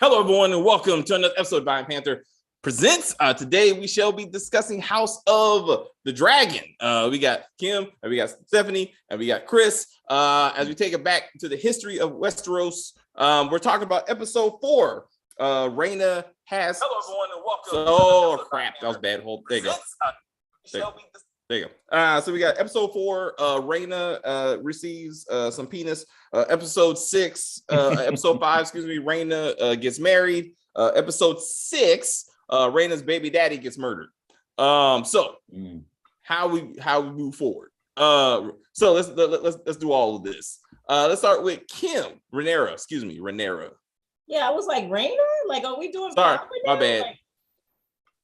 Hello, everyone, and welcome to another episode of Buying Panther Presents. Today, we shall be discussing House of the Dragon. We got Kim, and we got Stephanie, and we got Chris. As we take it back to the history of Westeros, we're talking about episode 4. Rhaena has. Hello, everyone, and welcome. Oh, crap. That was bad. There you go. There you go. So we got episode 4. Rhaena receives some penis. Episode 6. Episode 5. Excuse me. Rhaena gets married. Episode 6. Rhaena's baby daddy gets murdered. So how we move forward? So let's do all of this. Let's start with Kim Rhaenyra. Excuse me, Rhaenyra. Yeah, I was like, Rhaenyra? Like, are we doing? Sorry, my bad. Like,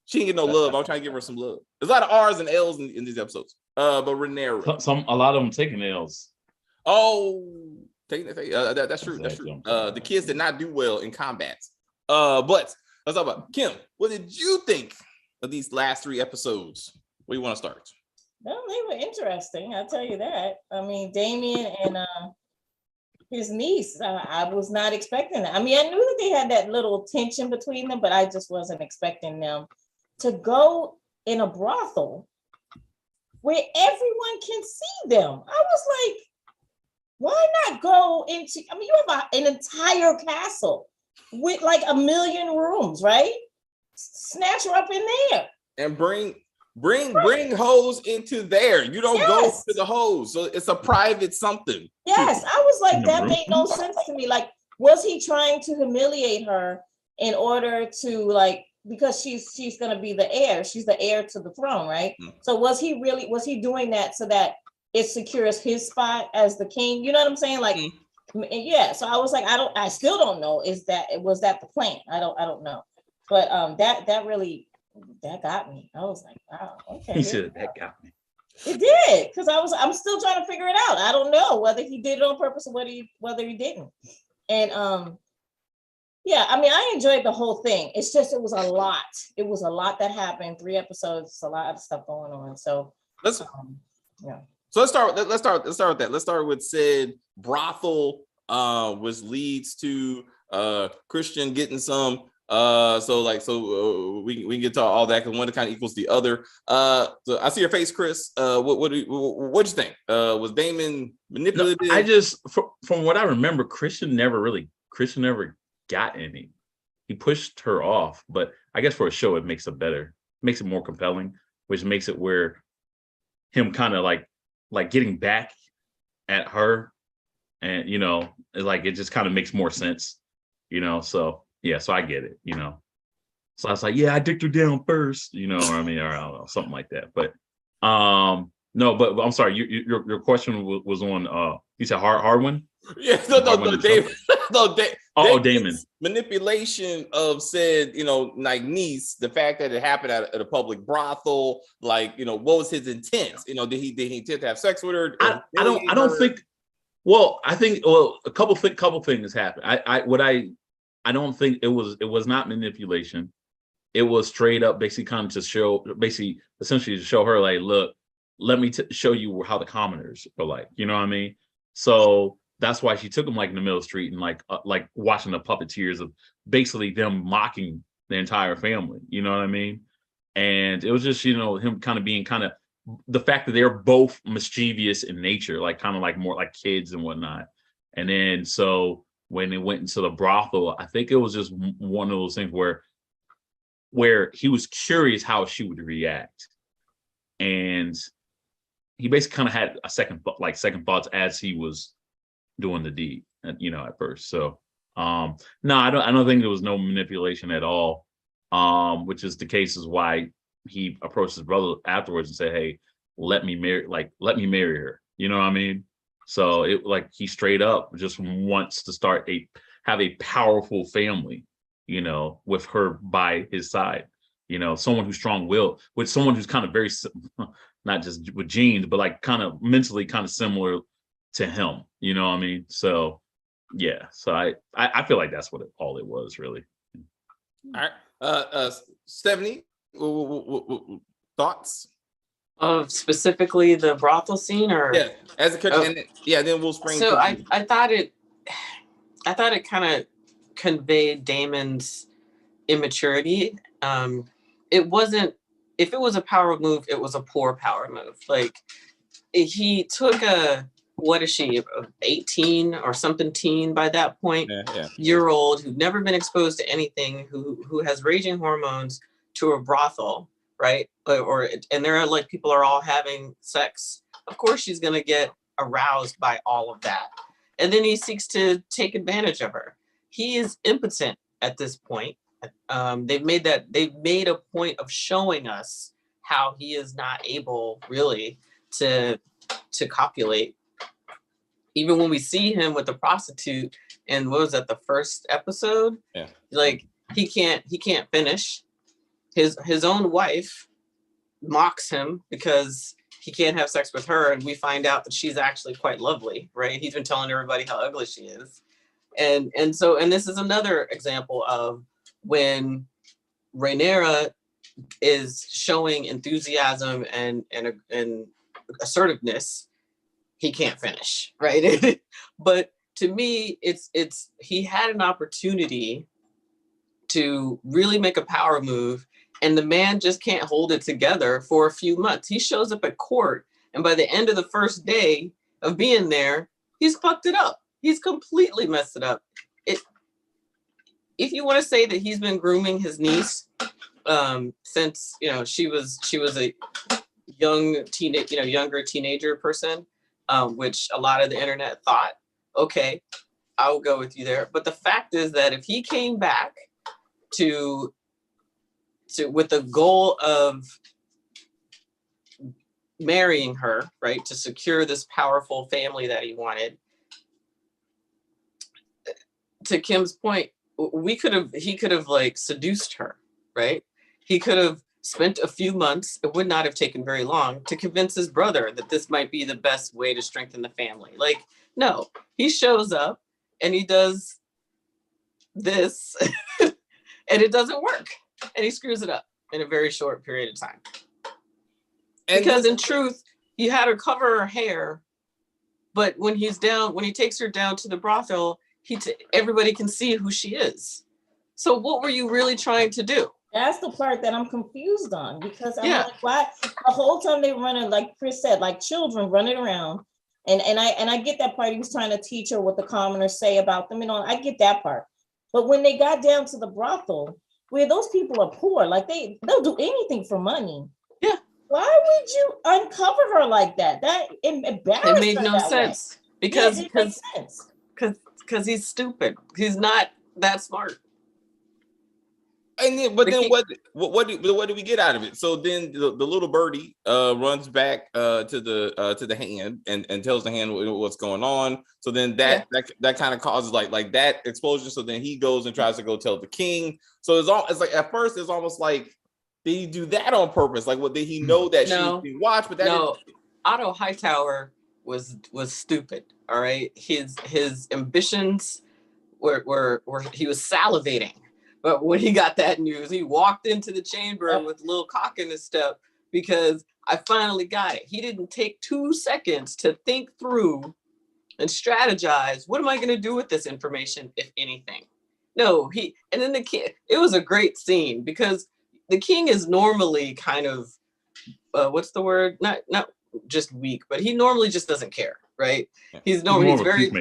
she didn't get no love. I'm trying to give her some love. There's a lot of R's and L's in these episodes. But Rhaenyra. A lot of them taking L's. Oh, that's true. That's true. The kids did not do well in combat. But let's talk about Kim. What did you think of these last 3 episodes? Where do you want to start? Well, they were interesting. I'll tell you that. I mean, Damien and his niece, I was not expecting that. I mean, I knew that they had that little tension between them, but I just wasn't expecting them to go in a brothel where everyone can see them. I was like, why not go into, I mean, you have an entire castle with like 1 million rooms, right? Snatch her up in there. And bring hoes into there. You don't go to the hoes. So it's a private something. Yes, I was like, that made no sense to me. Like, was he trying to humiliate her in order to like, because she's gonna be the heir. She's the heir to the throne, right? So was he doing that so that it secures his spot as the king? You know what I'm saying? Like, yeah. So I was like, I still don't know. Was that the plan? I don't know. But that really got me. I was like, wow, okay. He said that got me. It did, because I'm still trying to figure it out. I don't know whether he did it on purpose or whether he didn't. And yeah, I mean, I enjoyed the whole thing. It's just it was a lot. It was a lot that happened. 3 episodes, a lot of stuff going on. So yeah. So let's start with that. Let's start with said brothel, which leads to Christian getting some. So we can get to all that because one kind of equals the other. So I see your face, Chris. What'd you think? Was Damon manipulative? No, I just from what I remember, Christian never got any. He pushed her off, but I guess for a show it makes it more compelling, which makes it where him kind of like getting back at her, and like it just kind of makes more sense, so. Yeah, so I get it, So I was like, yeah, I dicked her down first, or I don't know, something like that. But no, but I'm sorry, your question was on you said Harwin? Yeah, no, David. Damon. Manipulation of said, like niece, the fact that it happened at a public brothel, like, what was his intent? Did he intend to have sex with her? I don't think. Well, I think a couple things happened. I don't think it was not manipulation. It was straight up basically kind of to essentially to show her like, look, let me show you how the commoners are like, you know what I mean? So that's why she took him like in the middle of the street and like watching the puppeteers of basically them mocking the entire family, you know what I mean? And it was just, him kind of being the fact that they're both mischievous in nature, like kind of like more like kids and whatnot. And then so when they went into the brothel, I think it was just one of those things where he was curious how she would react, and he basically kind of had a second thoughts as he was doing the deed, at first. So, no, I don't think there was no manipulation at all, which is the case is why he approached his brother afterwards and said, "Hey, let me marry her." You know what I mean? So it he straight up just wants to have a powerful family, with her by his side, someone who's strong-willed, with someone who's kind of very, not just with genes, but like kind of mentally kind of similar to him, you know what I mean? So yeah, so I feel like that's all it was really. All right, Stephanie, thoughts? Of specifically the brothel scene, or as a then we'll spring. So I thought it kind of conveyed Damon's immaturity. It wasn't, if it was a power move, it was a poor power move. Like, he took what is she, 18 or something teen by that point, year old, who'd never been exposed to anything, who has raging hormones, to a brothel, right? And there are like, people are all having sex. Of course she's gonna get aroused by all of that. And then he seeks to take advantage of her. He is impotent at this point. They've made a point of showing us how he is not able really to copulate. Even when we see him with the prostitute, and what was that, the first episode? Yeah. Like, he can't finish. His own wife mocks him because he can't have sex with her, and we find out that she's actually quite lovely, right? He's been telling everybody how ugly she is. And this is another example of when Rhaenyra is showing enthusiasm and assertiveness, he can't finish, right? But to me, it's he had an opportunity to really make a power move, and the man just can't hold it together for a few months. He shows up at court, and by the end of the first day of being there, he's fucked it up. He's completely messed it up. If you want to say that he's been grooming his niece since she was a younger teenager person, which a lot of the internet thought, okay, I'll go with you there. But the fact is that if he came back to with the goal of marrying her, right, to secure this powerful family that he wanted, to Kim's point, he could have like seduced her, right? He could have spent a few months, it would not have taken very long, to convince his brother that this might be the best way to strengthen the family. Like, no, he shows up and he does this and it doesn't work. And he screws it up in a very short period of time. And because in truth, he had her cover her hair, but when he takes her down to the brothel, everybody can see who she is. So what were you really trying to do? That's the part that I'm confused on, because I'm like, why the whole time they running, like Chris said, like children running around, and I get that part. He was trying to teach her what the commoners say about them, I get that part. But when they got down to the brothel, where those people are poor, like they'll do anything for money. Yeah. Why would you uncover her like that? That embarrassed her. It made no sense because he's stupid. He's not that smart. And then, but then what do we get out of it? So then the little birdie runs back to the hand and tells the hand what's going on. So then that kind of causes like that explosion. So then he goes and tries to go tell the king. So it's like at first it's almost like, did he do that on purpose? Like, what, did he know that she was being watched? But Otto Hightower was stupid. All right, his ambitions were he was salivating. But when he got that news, he walked into the chamber with a little cock in his step, because I finally got it. He didn't take 2 seconds to think through and strategize. What am I going to do with this information, if anything? No, and then the king, it was a great scene, because the king is normally kind of, what's the word? Not just weak, but he normally just doesn't care, right? He's very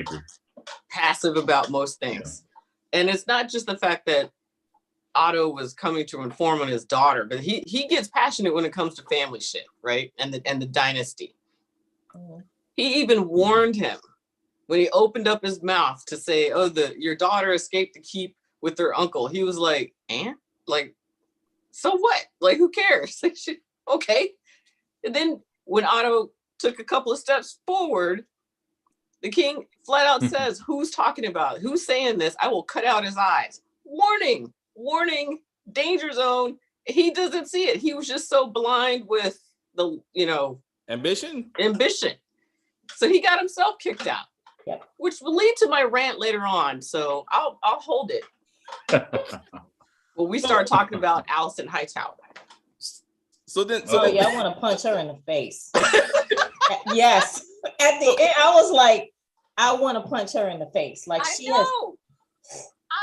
passive about most things. Yeah. And it's not just the fact that Otto was coming to inform on his daughter, but he gets passionate when it comes to family shit, right? And the dynasty. Mm-hmm. He even warned him when he opened up his mouth to say, "Oh, your daughter escaped the keep with her uncle." He was like, "And like, so what? Like, who cares?" Okay. And then when Otto took a couple of steps forward, the king flat out says, "Who's talking about it? Who's saying this? I will cut out his eyes." Warning, danger zone. He doesn't see it. He was just so blind with the, ambition. So he got himself kicked out. Yep. Which will lead to my rant later on. So I'll hold it. Well, we start talking about Allison Hightower. I want to punch her in the face. Yes. At the end, I was like, I want to punch her in the face. Like,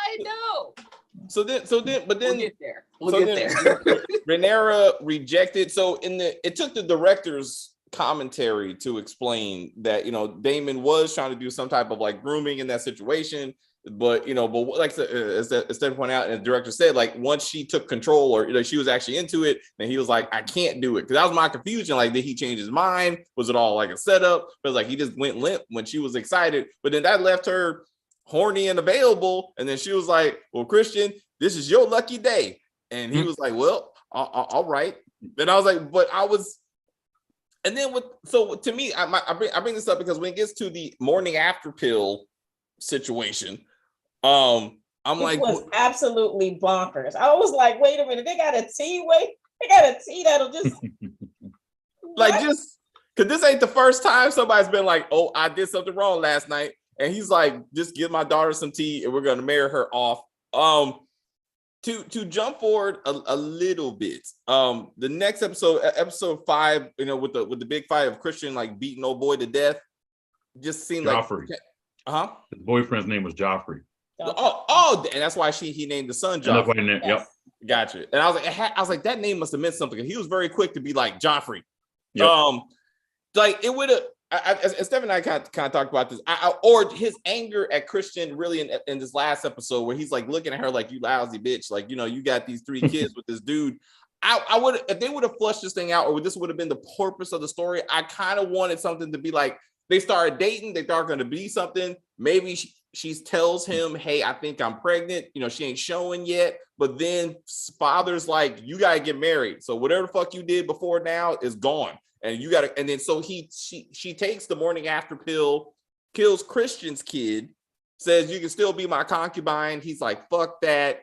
I know. But then We'll get there. We'll get there. Rhaenyra rejected. So it took the director's commentary to explain that, you know, Damon was trying to do some type of like grooming in that situation. But, you know, like as Steph pointed out, and the director said, like, once she took control, or, you know, she was actually into it, then he was like, I can't do it. Because that was my confusion. Like, did he change his mind? Was it all like a setup? But like, he just went limp when she was excited. But then that left her horny and available. And then she was like, well, Christian, this is your lucky day. And he was like, well, all right. Then I was like, and then so to me, I bring this up because when it gets to the morning after pill situation, I'm like, it was absolutely bonkers. I was like, wait a minute, they got a tea. They got a tea that'll just like, just because this ain't the first time somebody's been like, oh, I did something wrong last night, and he's like, just give my daughter some tea and we're gonna marry her off. To jump forward a little bit, the next episode 5, you know, with the big fight of Christian like beating old boy to death, just seemed Joffrey. Like, his boyfriend's name was Joffrey. Oh, and that's why he named the son Joffrey. Yep. Gotcha. And I was like, that name must have meant something. He was very quick to be like Joffrey. Yep. Like it would have. As Steph and I kind of talked about this, or his anger at Christian really in this last episode where he's like looking at her like, you lousy bitch, like, you know, you got these 3 kids with this dude. I would, if they would have flushed this thing out, or this would have been the purpose of the story, I kind of wanted something to be like, they started dating, they thought going to be something. Maybe she tells him, hey, I think I'm pregnant. You know, she ain't showing yet. But then father's like, you got to get married. So whatever the fuck you did before now is gone. And you got to, and then so she takes the morning after pill, kills Christian's kid, says you can still be my concubine. He's like, fuck that.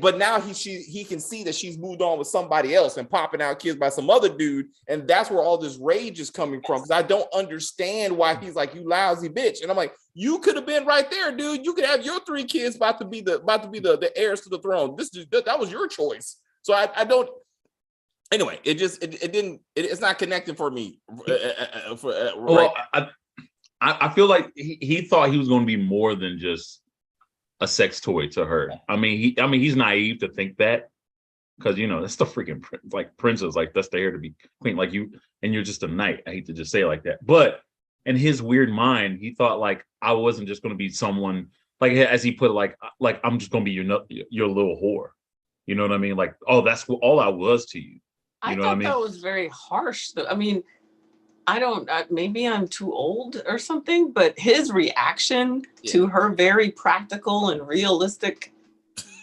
But now he can see that she's moved on with somebody else and popping out kids by some other dude. And that's where all this rage is coming from. Because I don't understand why he's like, you lousy bitch. And I'm like, you could have been right there, dude. You could have your 3 kids about to be the heirs to the throne. That was your choice. So I don't. Anyway, it's not connecting for me. I feel like he thought he was going to be more than just a sex toy to her. I mean, he's naive to think that, because, you know, that's the freaking like princess, like that's the heir to be queen, like you, and you're just a knight. I hate to just say it like that, but in his weird mind, he thought like I wasn't just going to be someone, like as he put it, like I'm just going to be your little whore. You know what I mean? Like, oh, that's all I was to you. I thought that was very harsh. I mean, maybe I'm too old or something, but his reaction to her very practical and realistic,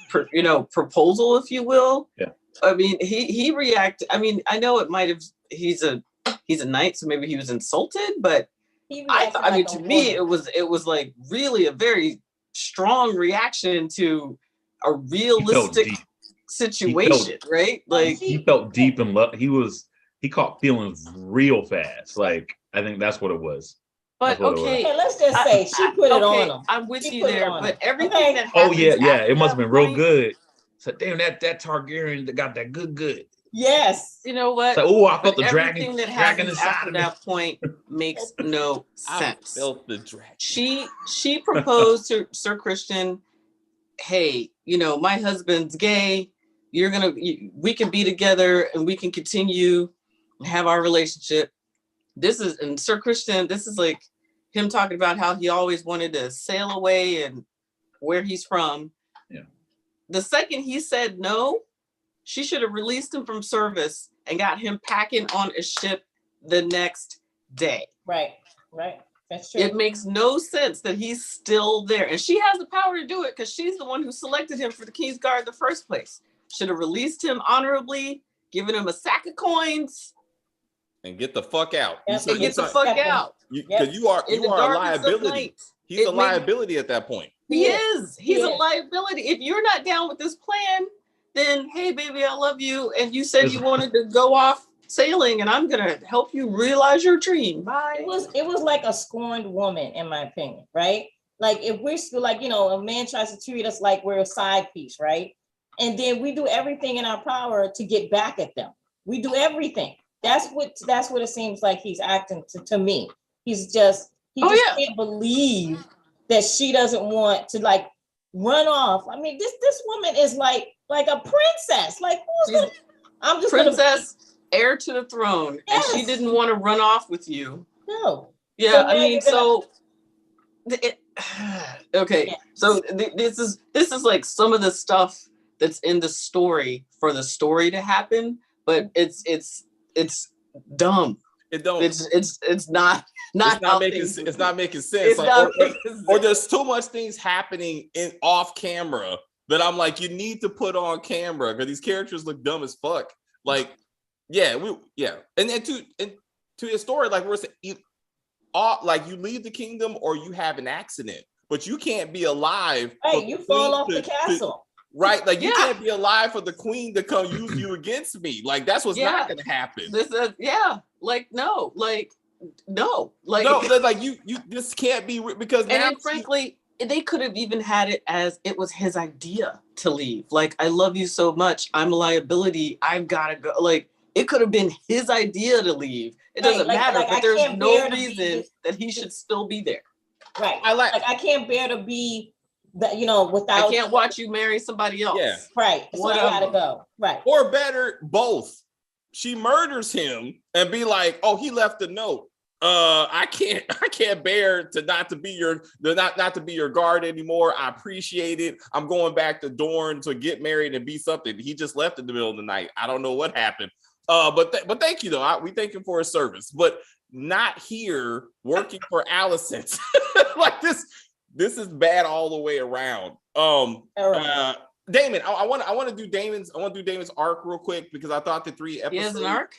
proposal, if you will. Yeah. I mean, he reacted. I mean, I know it might have. He's a knight, so maybe he was insulted, but to me, it was like really a very strong reaction to a realistic situation, right? Like he felt deep in love. He caught feelings real fast. Like, I think that's what it was. But okay, let's just say she put it on him. I'm with you there, but everything that happens it must have been real good. So damn, that Targaryen that got that good. Yes. You know what? So, I felt the everything that happens after that point makes no sense. I felt the dragon. She proposed to Sir Christian, hey, my husband's gay. We can be together and we can continue and have our relationship. And Sir Christian, this is like him talking about how he always wanted to sail away and where he's from. Yeah. The second he said no, she should have released him from service and got him packing on a ship the next day. Right. That's true. It makes no sense that he's still there. And she has the power to do it because she's the one who selected him for the King's Guard in the first place. Should have released him honorably, given him a sack of coins. And get the fuck out. Yes, and get the fuck out. Because you are a liability. He's a liability at that point. He is. He's a liability. If you're not down with this plan, then hey, baby, I love you. And you said you wanted to go off sailing, and I'm gonna help you realize your dream. Bye. It was like a scorned woman, in my opinion, right? Like if we're still like, a man tries to treat us like we're a side piece, right? And then we do everything in our power to get back at them. We do everything. That's what it seems like he's acting to me. He just can't believe that she doesn't want to, like, run off. I mean, this woman is like a princess. Like, who's gonna? I'm just princess, heir to the throne, Yes. and she didn't want to run off with you. No. Yeah, So I mean, so okay. Yeah. So this is like some of the stuff that's in the story for the story to happen, but it's dumb. It don't. It's not making sense. It's Like, not making sense. or there's too much things happening in off camera that I'm like, you need to put on camera because these characters look dumb as fuck. Like, and then to the story, like we're saying, like you leave the kingdom or you have an accident, but you can't be alive. Right, you fall off the castle. Right, like you can't be alive for the queen to come use you against me. Like that's what's not going to happen. Like you this can't be because and then, frankly, they could have even had it as it was his idea to leave. Like, I love you so much, I'm a liability, I've got to go. Like, it could have been his idea to leave. It doesn't matter, but there's no reason that he should still be there. Right. I can't bear to be that, without. I can't watch you marry somebody else. Yeah. Right. So I gotta go. Right. Or better, both. She murders him and be like, "Oh, he left a note. I can't bear to not to be your guard anymore. I appreciate it. I'm going back to Dorne to get married and be something. He just left in the middle of the night. I don't know what happened. But thank you though. We thank him for his service, but not here working for Allison. Like this is bad all the way around. Damon, I want to do Damon's arc real quick because I thought the 3 episodes. He has an arc.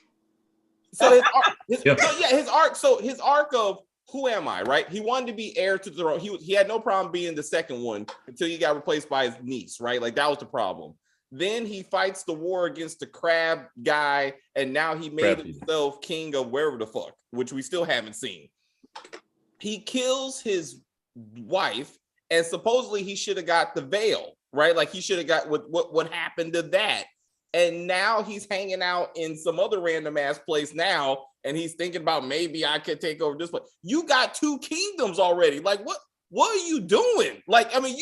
So his arc. So his arc of who am I? Right. He wanted to be heir to the throne. He had no problem being the second one until he got replaced by his niece. Right. Like that was the problem. Then he fights the war against the crab guy, and now he made himself king of wherever the fuck, which we still haven't seen. He kills his wife, and supposedly he should have got the veil, right? Like he should have got what happened to that. And now he's hanging out in some other random ass place now, and he's thinking about maybe I could take over this place. You got 2 kingdoms already. Like what are you doing? Like, I mean,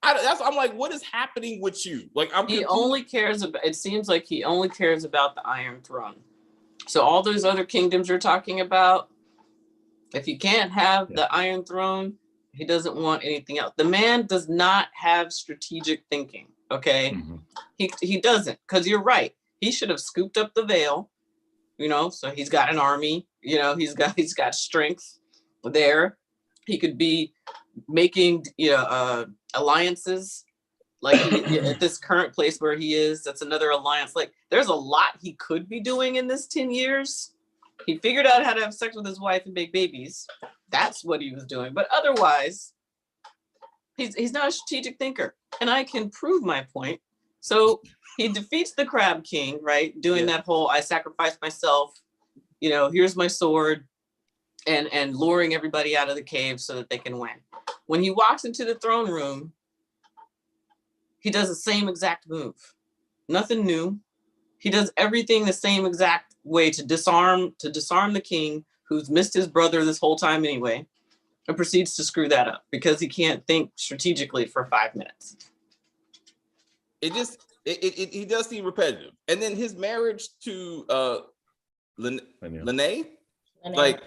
I'm like, what is happening with you? Like, he only cares about. It seems like he only cares about the Iron Throne. So all those other kingdoms you're talking about, if you can't have the Iron Throne, he doesn't want anything else. The man does not have strategic thinking. Okay, he doesn't, because you're right. He should have scooped up the veil. So he's got an army. He's got strength there. He could be making alliances, like at this current place where he is. That's another alliance. Like, there's a lot he could be doing in this 10 years. He figured out how to have sex with his wife and make babies. That's what he was doing. But otherwise, he's not a strategic thinker. And I can prove my point. So he defeats the Crab King, right? Doing that whole, I sacrificed myself, here's my sword, and luring everybody out of the cave so that they can win. When he walks into the throne room, he does the same exact move. Nothing new. He does everything the same exact way to disarm the king, who's missed his brother this whole time anyway, and proceeds to screw that up because he can't think strategically for 5 minutes. He does seem repetitive. And then his marriage to Lene, like,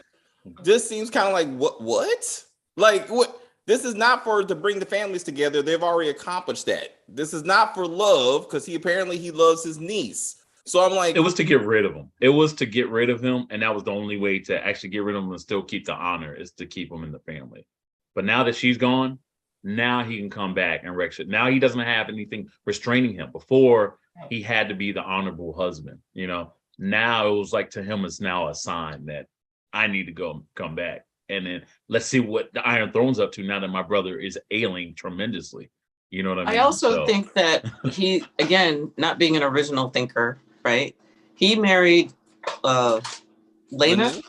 this seems kind of like what? Like, what? This is not to bring the families together. They've already accomplished that. This is not for love, because he loves his niece. So I'm like, it was to get rid of him. It was to get rid of him, and that was the only way to actually get rid of him and still keep the honor, is to keep him in the family. But now that she's gone, now he can come back and wreck shit. Now he doesn't have anything restraining him. Before, he had to be the honorable husband. Now it was like, to him, it's now a sign that I need to come back. And then let's see what the Iron Throne's up to now that my brother is ailing tremendously. You know what I mean? I also think that he, again, not being an original thinker, right? He married Lene.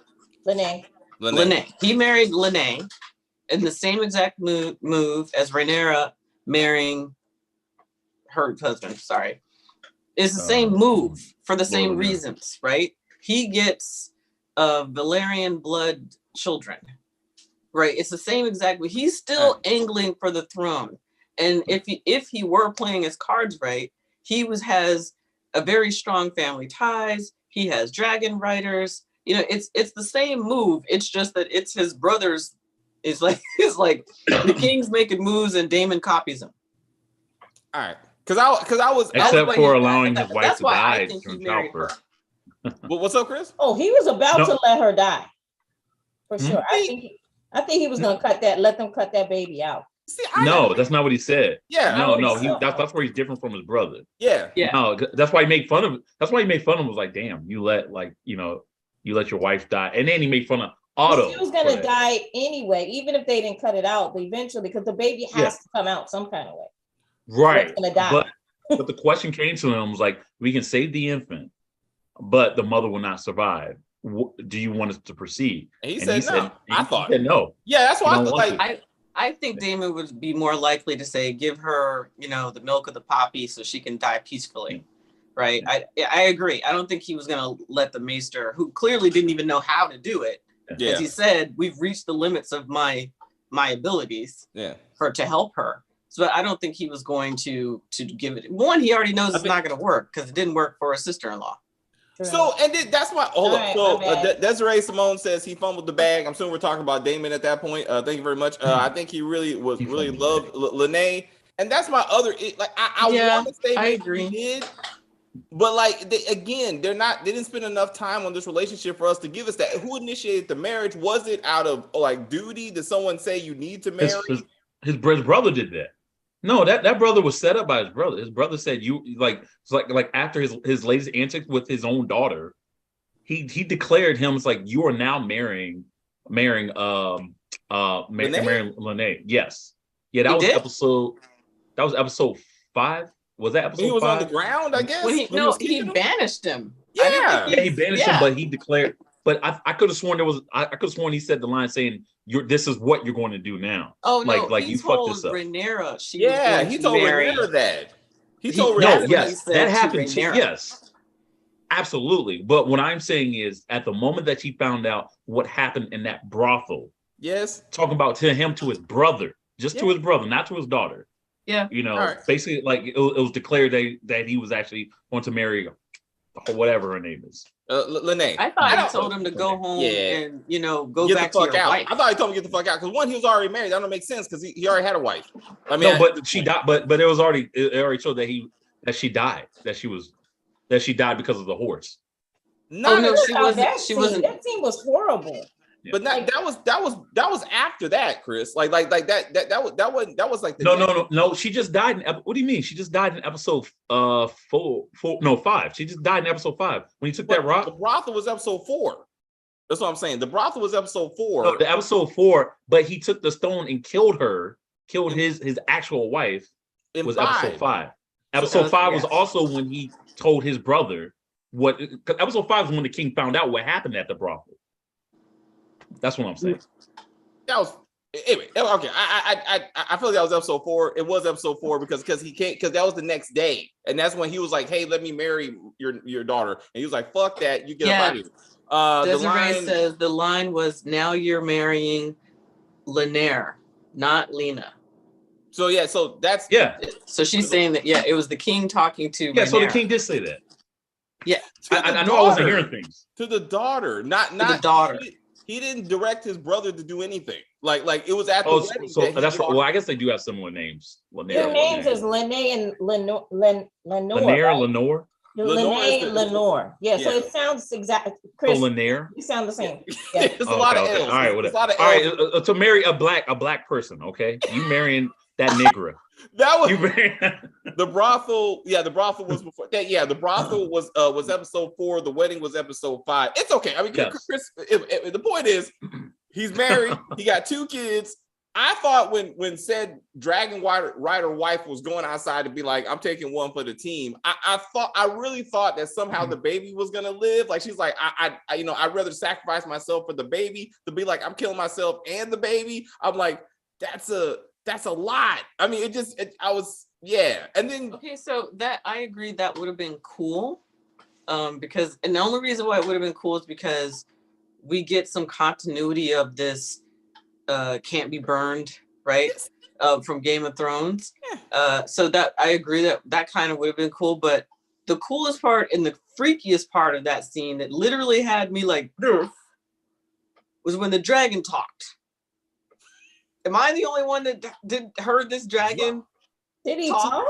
He married Lene in the same exact move as Rhaenyra marrying her husband. Sorry. It's the same move for the same reasons, right? He gets Valyrian blood children, right? It's the same exact way. He's still angling for the throne. And if he were playing his cards right, has a very strong family ties. He has dragon riders. It's the same move. It's just that it's his brother's. It's like the king's making moves and Damon copies him. All right, because I was except for allowing his wife to die during childbirth. What's up, Chris? Oh, he was about to let her die for sure. I think he was gonna let them cut that baby out. See, that's not what he said. Yeah, that's where he's different from his brother. Yeah. No, that's why he made fun of. That's why he made fun of him. Was like, damn, you let your wife die, and then he made fun of Otto. She was gonna die anyway, even if they didn't cut it out. But eventually, because the baby has to come out some kind of way. Right. Gonna die. But the question came to him was like, we can save the infant, but the mother will not survive. Do you want us to proceed? And he said no. He said no. Yeah, that's why I thought like. I think Damon would be more likely to say, give her, the milk of the poppy so she can die peacefully. Right. I agree. I don't think he was going to let the maester, who clearly didn't even know how to do it. Yeah. As he said, we've reached the limits of my abilities to help her. So I don't think he was going to give it. One, he already knows it's not going to work because it didn't work for his sister-in-law. So, and that's why, hold up. So, Desiree Simone says he fumbled the bag. I'm assuming we're talking about Damon at that point. Thank you very much. I think he really loved Lene. And that's my other, I want to say I agree. He did, but they didn't spend enough time on this relationship for us to give us that. Who initiated the marriage? Was it out of duty? Did someone say you need to marry? His brother did that. No, that brother was set up by his brother. His brother said after his latest antics with his own daughter, he declared him you are now marrying Lene. Yes. Yeah, that was episode 5. Was that episode 5? He was on the ground, I guess. He banished him. Yeah. He banished him, but he declared. But I could have sworn he said the line saying, this is what you're going to do now. Oh no, he you fucked this up. Rhaenyra. He told Rhaenyra that. He told Rhaenyra. No, yes, that happened. Yes, absolutely. But what I'm saying is, at the moment that she found out what happened in that brothel, yes, talking about to his brother, to his brother, not to his daughter. Yeah, basically, it was declared that he was actually going to marry whatever her name is. Lene. I thought he told him to go home and go back to your wife. I thought he told him to get the fuck out because one, he was already married. That don't make sense because he already had a wife. But she died. But it already showed that she died. That she died because of the horse. No, she wasn't. She wasn't. That scene was horrible. Yeah. But that was after that, Chris. That was like no. She just died in. What do you mean? She just died in episode 5. She just died in episode 5 when he took that rock. The brothel was episode 4. That's what I'm saying. The brothel was episode 4. No, the episode 4, but he took the stone and killed her. Killed his actual wife. It was episode 5. Episode 5 was also when he told his brother what. Because episode 5 is when the king found out what happened at the brothel. That's what I'm saying. That was anyway. Okay, I feel like that was episode 4. It was episode 4 because that was the next day, and that's when he was like, "Hey, let me marry your daughter," and he was like, "Fuck that, you get up out of here." Desiree says the line was, "Now you're marrying Lanier, not Lena." So that's So she's saying that it was the king talking to. Yeah, so the king did say that. Yeah, I know I wasn't hearing things. To the daughter, not the daughter. He didn't direct his brother to do anything. Like it was at the wedding. So that's right. Well, I guess they do have similar names. Their names is Lene and Lenore. Lenore. Lenore. Yeah, so it sounds exactly. Chris, Lanier. You sound the same. Yeah. It's a lot of L's. All right, whatever. All right, to marry a black person, okay? You marrying that nigger. That was the brothel. Yeah, the brothel was before that. Yeah, the brothel was episode 4. The wedding was episode 5. It's okay. I mean, Chris, the point is, he's married. He got 2 kids. I thought when said dragon rider wife was going outside to be like, I'm taking one for the team. I really thought that somehow the baby was gonna live. Like she's like, I'd rather sacrifice myself for the baby to be like, I'm killing myself and the baby. I'm like, that's a lot. I mean, and then so that I agree that would have been cool, because the only reason why it would have been cool is because we get some continuity of this can't be burned, right? from Game of Thrones. Yeah. So that I agree that kind of would have been cool. But the coolest part and the freakiest part of that scene that literally had me like was when the dragon talked. Am I the only one that heard this dragon? Did he Talk? talk?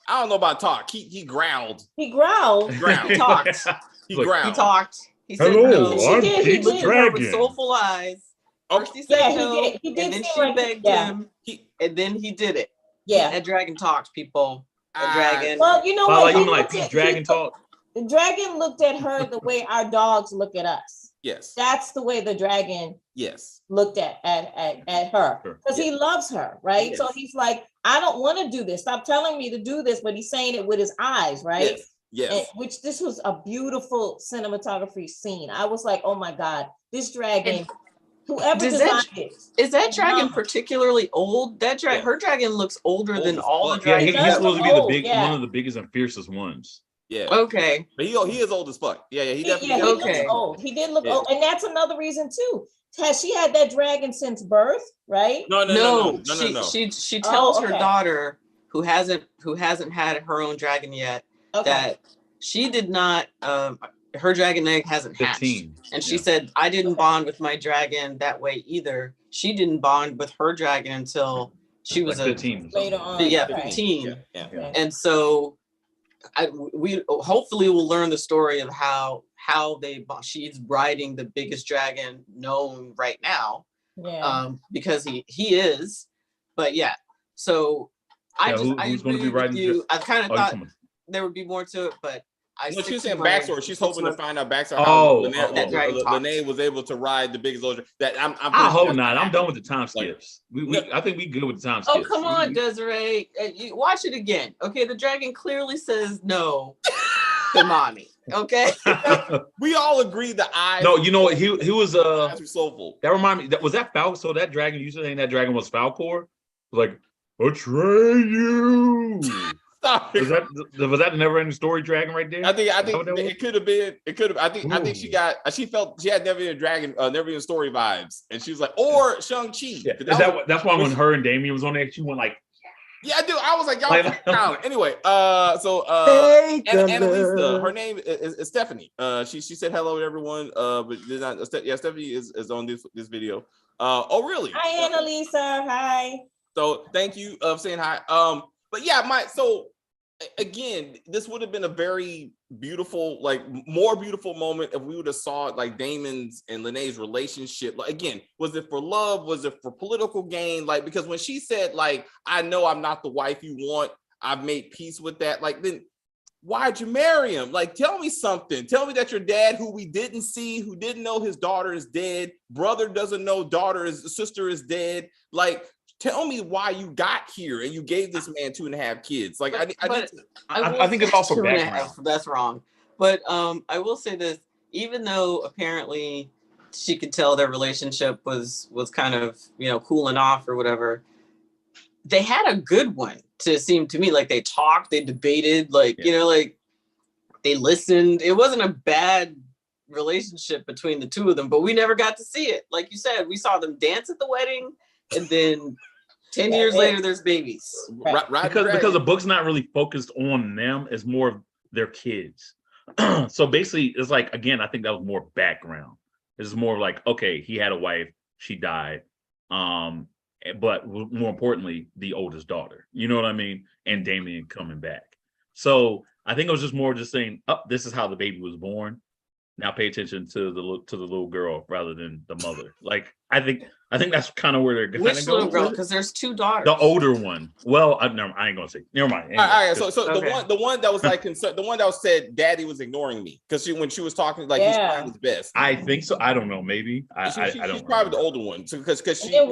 I don't know about talk. He growled. He growled. Growled. He talked. He Look, growled. He talked. He said Hello, no. I'm He King looked the at Her with Dragon. soulful eyes. Oh, First he said Yeah, no, he did and then seem she like- begged yeah. him, he, and then he did it. Yeah. That dragon talked, people. The Ah, dragon. Well, you know Well, what? like, He I'm like, looked at- dragon he talk. The dragon looked at her the way our dogs look at us. yes. That's the way the dragon Yes. looked at her Sure. because he loves her, right? So Yes. he's like, I don't want to do this. Stop telling me to do this, but he's saying it with his eyes, right? Yes. Yes. And, which this was a beautiful cinematography scene. I was like, oh my god, this dragon, And whoever does designed that- it, Is that dragon Mama. particularly old? That Yeah. her dragon looks older Old than as all the fuck. Yeah, dragons. does he's supposed to be the old, big, yeah. one of the biggest and fiercest ones. Yeah. Okay. But he is old as fuck. Yeah. He definitely. he Okay. looks old. He did look Yeah. old, and that's another reason too. Has she had that dragon since birth, right? No. She tells her okay. daughter who hasn't had her own dragon yet Okay. that she did not her dragon egg hasn't hatched. 15. And she Yeah. said, I didn't Okay. bond with my dragon that way either. She didn't bond with her dragon until she was Like 15. Later on. yeah, okay. 15. Yeah. Okay. And so we hopefully will learn the story of how she's riding the biggest dragon known right now. Yeah. Because he is, but yeah. So I Yeah, I who's gonna agree be with riding you. I kind of Oh, you thought talking about- there would be more to it, but I No, stick she was to saying my- backstory. She's hoping to my- find out backstory. Oh, how oh, that dragon talks. Lene was able to ride the biggest soldier. That I'm I pretty hope sure not. I'm done happened. with the time Like, skips. I think we good with the time Oh, skips. come on, Desiree. You watch it again. Okay, the dragon clearly says no to mommy. Okay. We all agree the eyes. No, you know what? He was eyes were soulful. that remind me that was that Falcor. So that dragon, you saying that dragon was Falcor? Like, betray you. Sorry. Was that the never ending story dragon right there? I think what that was? it could have been. It could have. I think she felt she had never even dragon, never even story vibes, and she was like, or Shang-Chi. Yeah. That That's why when her and Damien was on there, she went like, yeah, I do. I was like, y'all Like- down. Anyway, so hey, Annalisa, her name is Stephanie. She said hello to everyone. But did not. Yeah, Stephanie is on this video. Oh really? Hi, Annalisa. Hi. So thank you for saying hi. But yeah, again, this would have been a very beautiful, like more beautiful moment if we would have saw it like Damon's and Lene's relationship. Like again, was it for love? Was it for political gain? Like, because when she said, like, I know I'm not the wife you want, I've made peace with that. Like, then why'd you marry him? Like, tell me something. Tell me that your dad, who we didn't see, who didn't know his daughter is dead, brother doesn't know sister is dead. Like, tell me why you got here and you gave this man 2.5 kids. Like, I think it's all for 2.5. background. That's wrong. But I will say this: even though apparently she could tell their relationship was kind of cooling off or whatever, they had a good one. To seem to me like they talked, they debated, like like they listened. It wasn't a bad relationship between the two of them, but we never got to see it. Like you said, we saw them dance at the wedding, and then 10 years later, there's babies. Because the book's not really focused on them, it's more of their kids. So basically, it's like, again, I think that was more background. It's more like, okay, he had a wife, she died. But more importantly, the oldest daughter, you know what I mean? And Damien coming back. So I think it was just more just saying, oh, this is how the baby was born. Now pay attention to the little girl rather than the mother. Like, I think that's kind of where they're going. Which little girl? Because there's 2 daughters. The older one. Well, I ain't gonna say. Never mind. All right. So Okay. the one that was like concerned, the one that was said, "Daddy was ignoring me," because when she was talking, like he's trying his best. I think so. I don't know. Maybe I She's don't. probably the older one, because she. They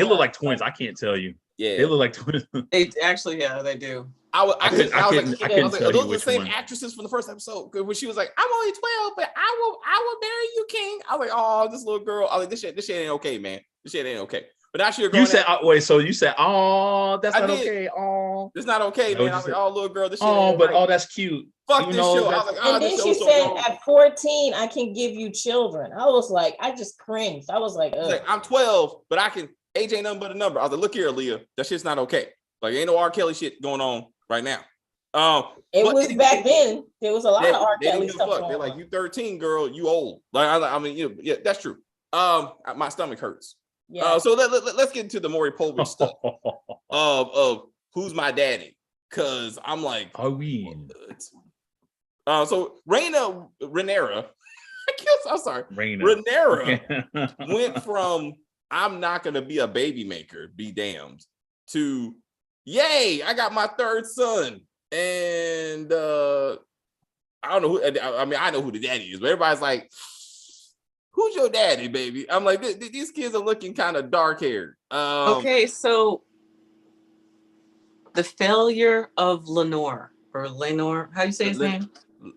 look like twins. I can't tell you. Yeah, They look like twins. They actually, they do. I was like, tell those you are the which same one. actresses from the first episode. When she was like, "I'm only 12, but I will marry you, King." I was like, "Oh, this little girl." I was like, "This shit ain't okay, man. This shit ain't okay." But now she's going. You said, wait. So you said, "Oh, that's not okay." Oh, it's not okay, man. I was like, "Oh, little girl, this shit." Oh, ain't but right. that's cute. Fuck this show. I was like, "Oh, and this then she show's so said, wrong." at 14, I can give you children. I was like, I just cringed. I was like, It's like, I'm 12, but I can age ain't nothing but a number. I was like, look here, Aaliyah, that shit's not okay. Like, ain't no R. Kelly shit going on right now. It was back then. There was a lot of R. Kelly stuff going They're on. like, you 13, girl, you old. Like, I mean, you know, yeah, that's true. My stomach hurts. Yeah. So let's get into the Maury Povich stuff of who's my daddy, because I'm like, so Rhaenyra, I'm sorry, Rhaenyra went from I'm not gonna be a baby maker, be damned, to yay, I got my third son. And I don't know who, I mean, I know who the daddy is, but everybody's like, who's your daddy, baby? I'm like, these kids are looking kind of dark haired. Okay, so the failure of Lenore, or Lenore, how do you say his name?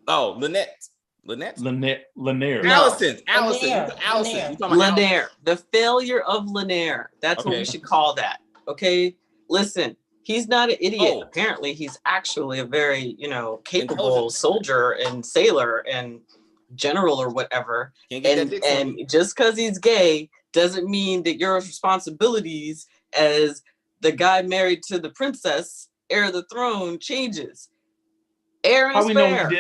Oh, Lynette. Lanier. Allison. Lanier. The failure of Lanier. That's what we should call that. Okay, listen. He's not an idiot. Apparently, he's actually a very, capable soldier and sailor and general or whatever. And just because he's gay doesn't mean that your responsibilities as the guy married to the princess, heir of the throne, changes. Heir is fair.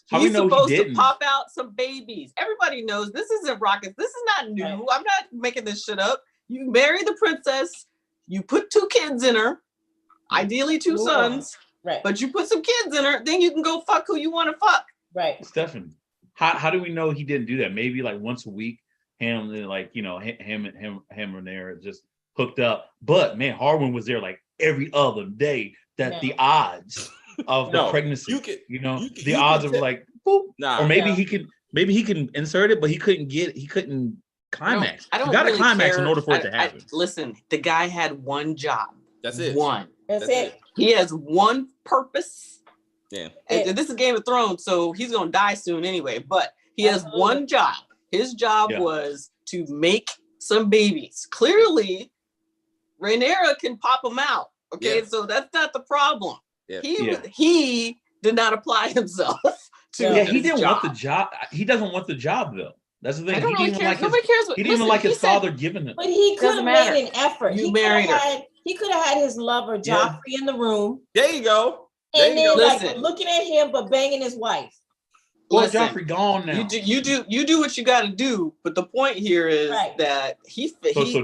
He's supposed to pop out some babies. Everybody knows this isn't rocket. This is not new. Right. I'm not making this shit up. You marry the princess. You put 2 kids in her. Ideally 2 sons, right? But you put some kids in her, then you can go fuck who you want to fuck, right? Stefan, how do we know he didn't do that? Maybe like once a week, him and there just hooked up. But man, Harwin was there like every other day. That the odds of the pregnancy, the odds of like, boop, or maybe he can insert it, but he couldn't climax. I don't you got to really climax care. in order for it to happen. Listen, the guy had one job. That's it. That's it. He has one purpose. Yeah. And this is Game of Thrones, so he's gonna die soon anyway. But he has one job. His job was to make some babies. Clearly, Rhaenyra can pop them out. Okay, so that's not the problem. Yeah. He did not apply himself to he didn't want the job. He doesn't want the job though. That's the thing. Nobody cares. He didn't even like his father giving it. But he could have made an effort. You married her. He could have had his lover Joffrey in the room. There you go. And then like looking at him but banging his wife. Well, Joffrey gone now. You do what you got to do. But the point here is that he failed. So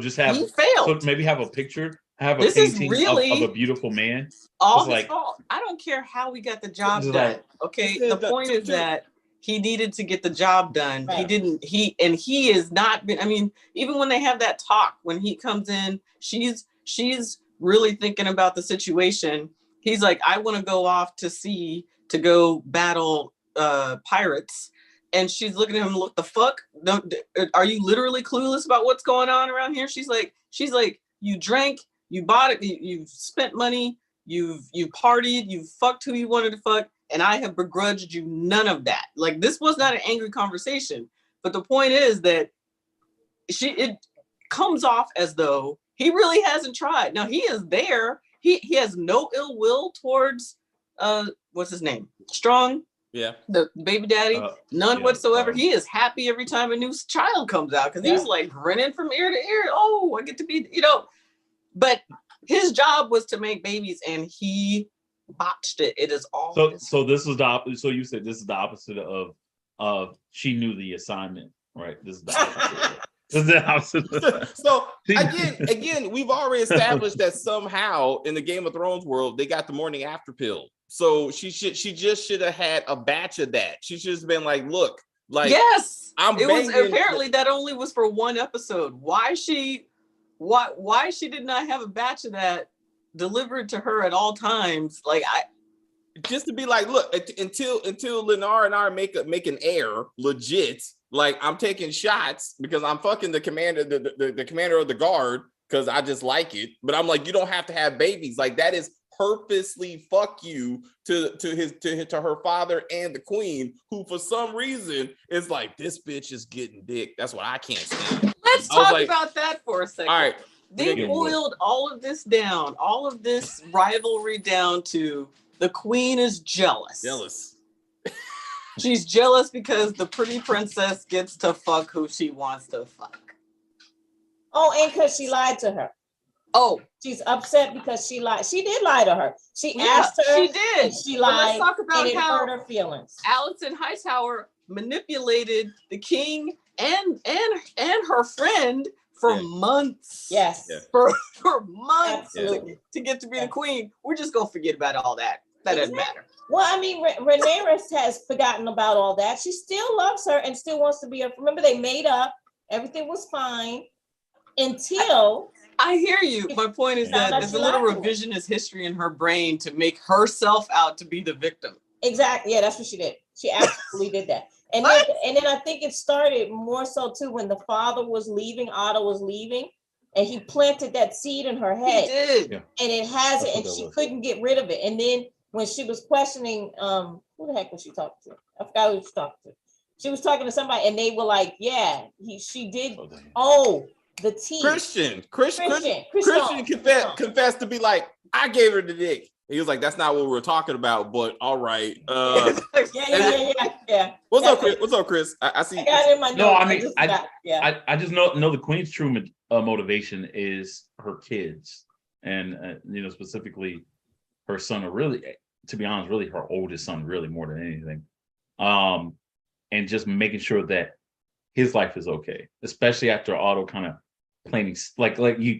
maybe have a picture. Have a painting of a beautiful man. All his fault. I don't care how we got the job done. Okay, the point is that he needed to get the job done. Right. He has not been. I mean, even when they have that talk, when he comes in, she's really thinking about the situation. He's like, I want to go off to sea to go battle pirates. And she's looking at him, look, the fuck? Are you literally clueless about what's going on around here? She's like, you drank, you bought it, you've spent money, you've partied, you've fucked who you wanted to fuck, and I have begrudged you none of that. Like, this was not an angry conversation. But the point is that it comes off as though he really hasn't tried. Now he is there. He has no ill will towards what's his name? Strong. Yeah. The baby daddy. None whatsoever. He is happy every time a new child comes out because he's like grinning from ear to ear. Oh, I get to be, But his job was to make babies and he botched it. It is all. So this is the. So you said this is the opposite of she knew the assignment, right? This is the opposite. So again, we've already established that somehow in the Game of Thrones world they got the morning after pill. So she just should have had a batch of that. She should have been like, look, like yes, it was apparently that only was for one episode. Why she did not have a batch of that delivered to her at all times? Like just to be like, look, until Lennar and I make an heir legit. Like I'm taking shots because I'm fucking the commander, the commander of the guard because I just like it. But I'm like, you don't have to have babies. Like that is purposely fuck you to her father and the queen, who for some reason is like, this bitch is getting dick. That's what I can't stand. Let's talk about that for a second. All right. They boiled all of this down, all of this rivalry down to the queen is jealous. She's jealous because the pretty princess gets to fuck who she wants to fuck. Oh, and because she lied to her. Oh, She's upset because she lied. She did lie to her. She yeah, asked her. she did. And she But lied. let's talk about and it how hurt her feelings. Allison Hightower manipulated the king and her friend for months. Yes. Yeah. For months to get to be the queen. We're just gonna forget about all that. That doesn't matter. Well, I mean, Rhaenyra has forgotten about all that. She still loves her and still wants to be her. Remember, they made up. Everything was fine until. I hear you. My point is that there's a little revisionist history in her brain to make herself out to be the victim. Exactly. Yeah, that's what she did. She absolutely did that. And then I think it started more so too when the father was leaving, Otto was leaving, and he planted that seed in her head. He did. Yeah. And it has it, and she couldn't get rid of it. And then when she was questioning, who the heck was she talking to? I forgot who she was talking to. She was talking to somebody, and they were like, "Yeah, she did." Oh, the tea. Christian confessed to be like, I gave her the dick. He was like, that's not what we were talking about, but all right. Yeah. What's up, Chris? What's up, Chris? I see. I got it in my notes. No, I mean, I just know the queen's true motivation is her kids, and specifically her son, or really, to be honest, really her oldest son, really more than anything, and just making sure that his life is okay, especially after Otto kind of planting, like you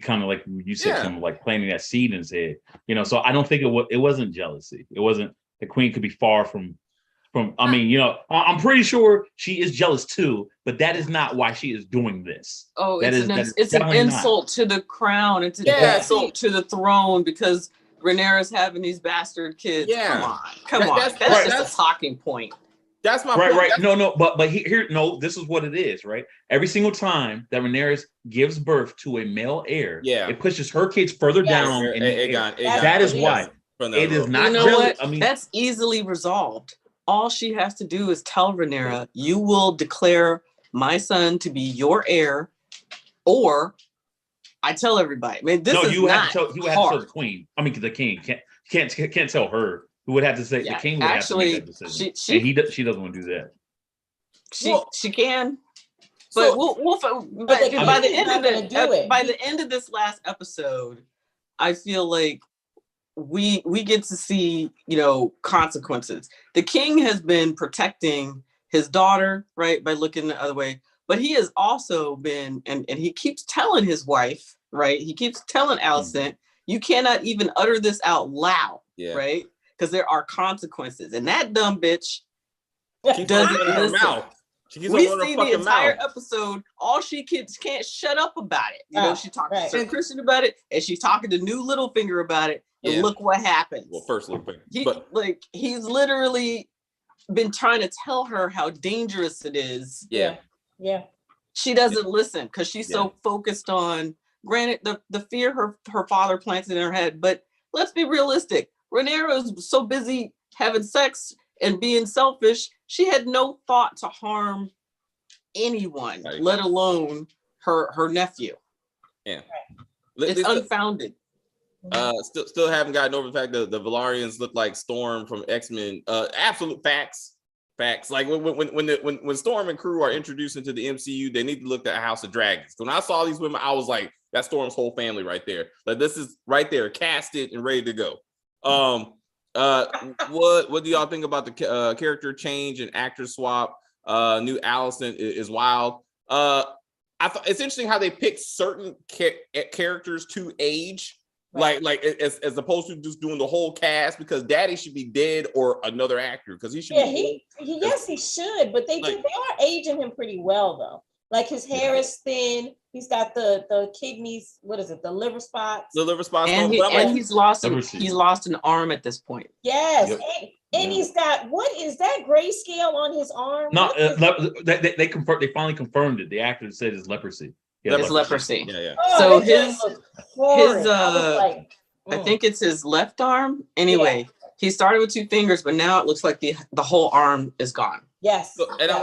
said, Tim, like planting that seed in his head, So I don't think it wasn't jealousy. It wasn't. The queen could be far from. I mean, I'm pretty sure she is jealous too, but that is not why she is doing this. Oh, it's an insult to the crown. It's an insult to the throne because Rhaenyra's having these bastard kids. Yeah. Come on. That's just a talking point. That's my point. Right. That's No, but here, this is what it is, right? Every single time that Rhaenyra gives birth to a male heir, it pushes her kids further down. That is why. It is not. You know what? I mean, that's easily resolved. All she has to do is tell Rhaenyra, "You will declare my son to be your heir," or I tell everybody. I mean, this is not hard. You have to tell the queen. I mean, the king can't tell her. Who would have to say the king would actually have to make that decision. And she doesn't want to do that. She can, but by the end of this last episode, I feel like we get to see consequences. The king has been protecting his daughter, right, by looking the other way, but he has also been and he keeps telling his wife, right, he keeps telling Alicent, you cannot even utter this out loud, right, because there are consequences, and that dumb bitch doesn't listen. We see the entire episode. All she can't shut up about it. She talked to Sir Christian about it, and she's talking to New Littlefinger about it. And look what happens. Well, first Littlefinger, he's literally been trying to tell her how dangerous it is. Yeah. She doesn't listen because she's so focused on. Granted, the fear her father planted in her head, but let's be realistic. Rhaenyra was so busy having sex and being selfish, she had no thought to harm anyone, let alone her nephew. Yeah, it's unfounded. Still haven't gotten over the fact that the Velaryons look like Storm from X-Men. Absolute facts. Like when Storm and crew are introduced into the MCU, they need to look at House of Dragons. When I saw these women, I was like, that's Storm's whole family right there. Like this is right there, casted and ready to go. What do y'all think about the character change and actor swap? New Alicent is wild. I thought it's interesting how they pick certain characters to age. Right. Like as opposed to just doing the whole cast, because Daddy should be dead or another actor because he should. Yeah, he should, but they are aging him pretty well though. Like his hair is thin. He's got the kidneys. What is it? The liver spots. The liver spots. And he's lost an arm at this point. Yes, and he's got, what is that grayscale on his arm? No, they finally confirmed it. The actor said it's leprosy. It's leprosy. Yeah. Oh, so I think it's his left arm. Anyway, he started with 2 fingers, but now it looks like the whole arm is gone. Yes. So, and I'm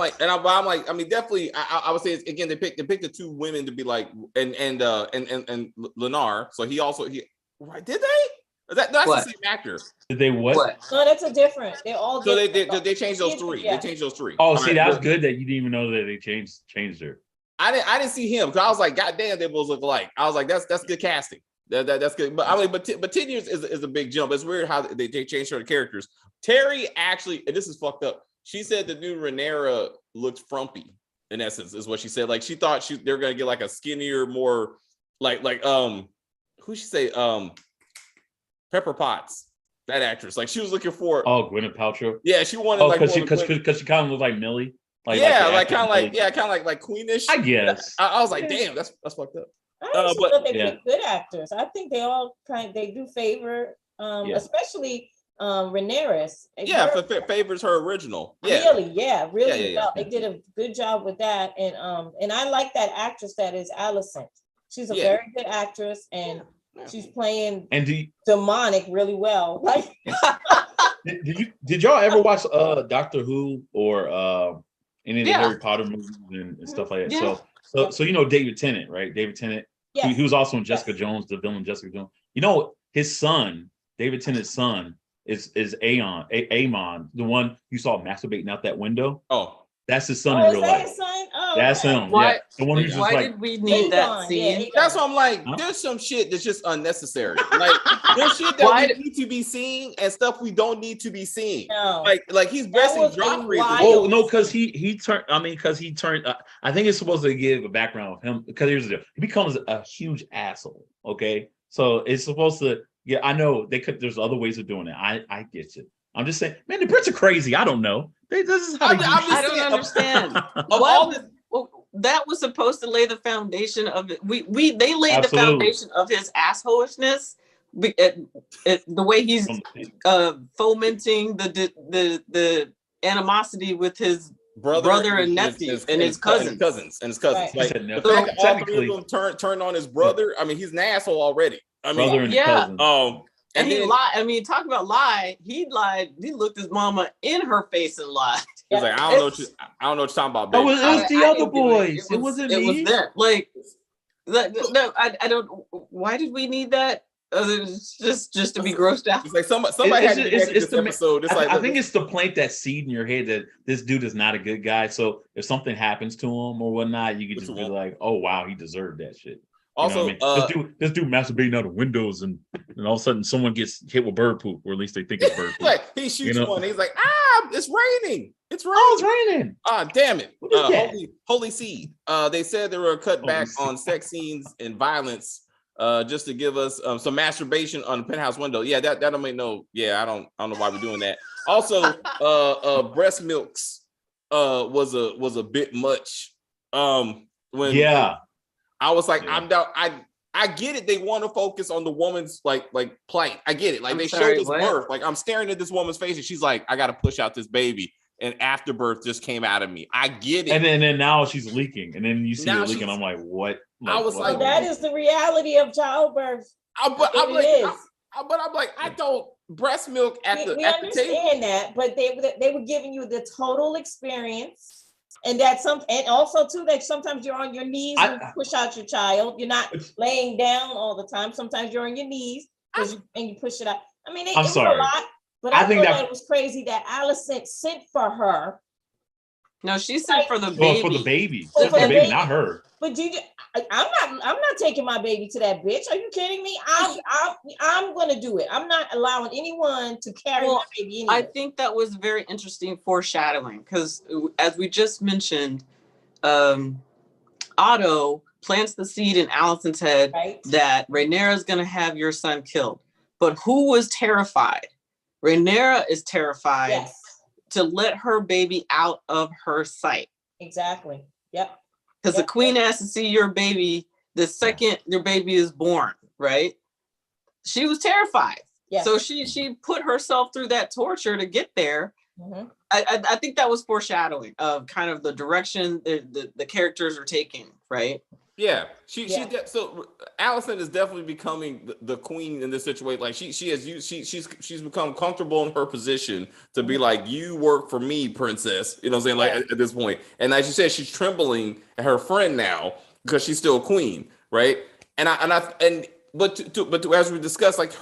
like, I mean, definitely, I would say again, they picked the 2 women to be like, and Lennar. So he did they? That's the same actor. Did they what? No, that's a different. They're all. So they changed those 3. Yeah. They changed those 3. Oh, see, that was good that you didn't even know that they changed her. I didn't see him because I was like, God damn, they both look alike. I was like, that's good casting. That's good. But I mean, but 10 years is a big jump. It's weird how they changed her characters. Terry actually, and this is fucked up. She said the new Rhaenyra looked frumpy. In essence, is what she said. Like she thought they're gonna get like a skinnier, more like who she say Pepper Potts, that actress. Like she was looking for. Oh, Gwyneth Paltrow. Yeah, she wanted like because she kind of looked like Millie. Like kind of like Queenish. I guess. I was like, damn, that's fucked up. I actually thought they picked good actors. I think they all they do favor, especially Rhaenyra. Favors her original. Really well. They did a good job with that, and I like that actress that is Alicent. She's a very good actress, and she's playing demonic really well. Like, did y'all ever watch Doctor Who or any of the Harry Potter movies and stuff like that? Yeah. So you know David Tennant, right? David Tennant. Yes. He was also in Jessica Jones, the villain Jessica Jones. You know, his son, David Tennant's son, is Aemon, the one you saw masturbating out that window. Oh, that's his son in real life. His son? Oh, that's him. Why, the one who's just why did we need that scene? That's why I'm like, there's some shit that's just unnecessary. Like there's shit that we need to be seeing and stuff we don't need to be seeing. No. Like he's breasting Joffrey. Oh no, because he turned. I mean, because he turned. I think it's supposed to give a background of him because here's the deal. He becomes a huge asshole. Okay, so it's supposed to. Yeah, I know they could. There's other ways of doing it. I get you. I'm just saying, man, the Brits are crazy. I don't know. This is how they do shit. I don't understand. That was supposed to lay the foundation of it. They laid the foundation of his assholishness. The way he's fomenting the animosity with his brother and nephew and his cousins. Right. Like, so all three of them turned on his brother. I mean, he's an asshole already. I mean, brother and cousin. And he lied. I mean, talk about lie. He lied. He looked his mama in her face and lied. He's like, I don't know what you're talking about, baby. It was the other boys. It wasn't me. It was them. Like, no, I don't. Why did we need that? It's just to be grossed out. It's like somebody had to make this episode. It's like I think it's to plant that seed in your head that this dude is not a good guy. So if something happens to him or whatnot, you can just be like, oh wow, he deserved that shit. Also, you know what I mean? this dude masturbating out of windows, and all of a sudden someone gets hit with bird poop, or at least they think it's bird poop. Like he shoots one, he's like, it's raining. It's raining. Oh, it's raining. Damn it. Holy seed. They said they were cut back on sex scenes and violence, just to give us some masturbation on the penthouse window. Yeah, that don't make no. Yeah, I don't know why we're doing that. Also, breast milks was a bit much. I was like, I get it. They want to focus on the woman's like plight. I get it. Like they showed this birth. Like I'm staring at this woman's face and she's like, I got to push out this baby. And afterbirth just came out of me. I get it. And then now she's leaking. And then you see her leaking. I'm like, what? Like, I was like, that is the reality of childbirth. But I'm like, I don't breast milk at the understand that, but they were giving you the total experience. And and also too that sometimes you're on your knees when you push out your child. You're not laying down all the time. Sometimes you're on your knees and you push it out. I mean, it's a lot, but I think that it was crazy that Alicent sent for her. No, she sent for the baby. For the baby. For the baby, not her. But I'm not taking my baby to that bitch. Are you kidding me? I'm gonna do it. I'm not allowing anyone to carry my baby anywhere. I think that was very interesting foreshadowing because, as we just mentioned, Otto plants the seed in Alicent's head that Rhaenyra is gonna have your son killed. But who was terrified? Rhaenyra is terrified to let her baby out of her sight. Exactly. Yep. Because the queen has to see your baby the second your baby is born, right? She was terrified. Yeah. So she put herself through that torture to get there. Mm-hmm. I think that was foreshadowing of kind of the direction the characters are taking, right? Yeah. So Alicent is definitely becoming the queen in this situation. Like she's become comfortable in her position to be like, you work for me, princess. You know what I'm saying? Like at this point. And as you said, she's trembling at her friend now because she's still a queen, right? But as we discussed, like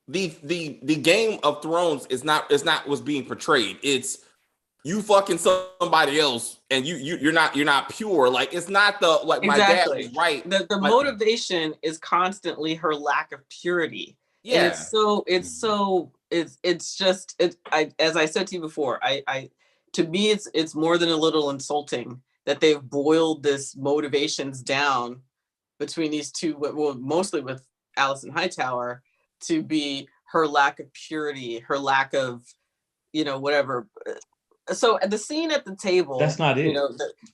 the Game of Thrones is not what's being portrayed. It's you fucking somebody else and you're not pure. Like it's not the like my dad was right. The motivation is constantly her lack of purity. Yeah. And it's just as I said to you before, I to me it's more than a little insulting that they've boiled this motivations down between these two, well, mostly with Allison Hightower, to be her lack of purity, her lack of, whatever. So the scene at the table, that's not it.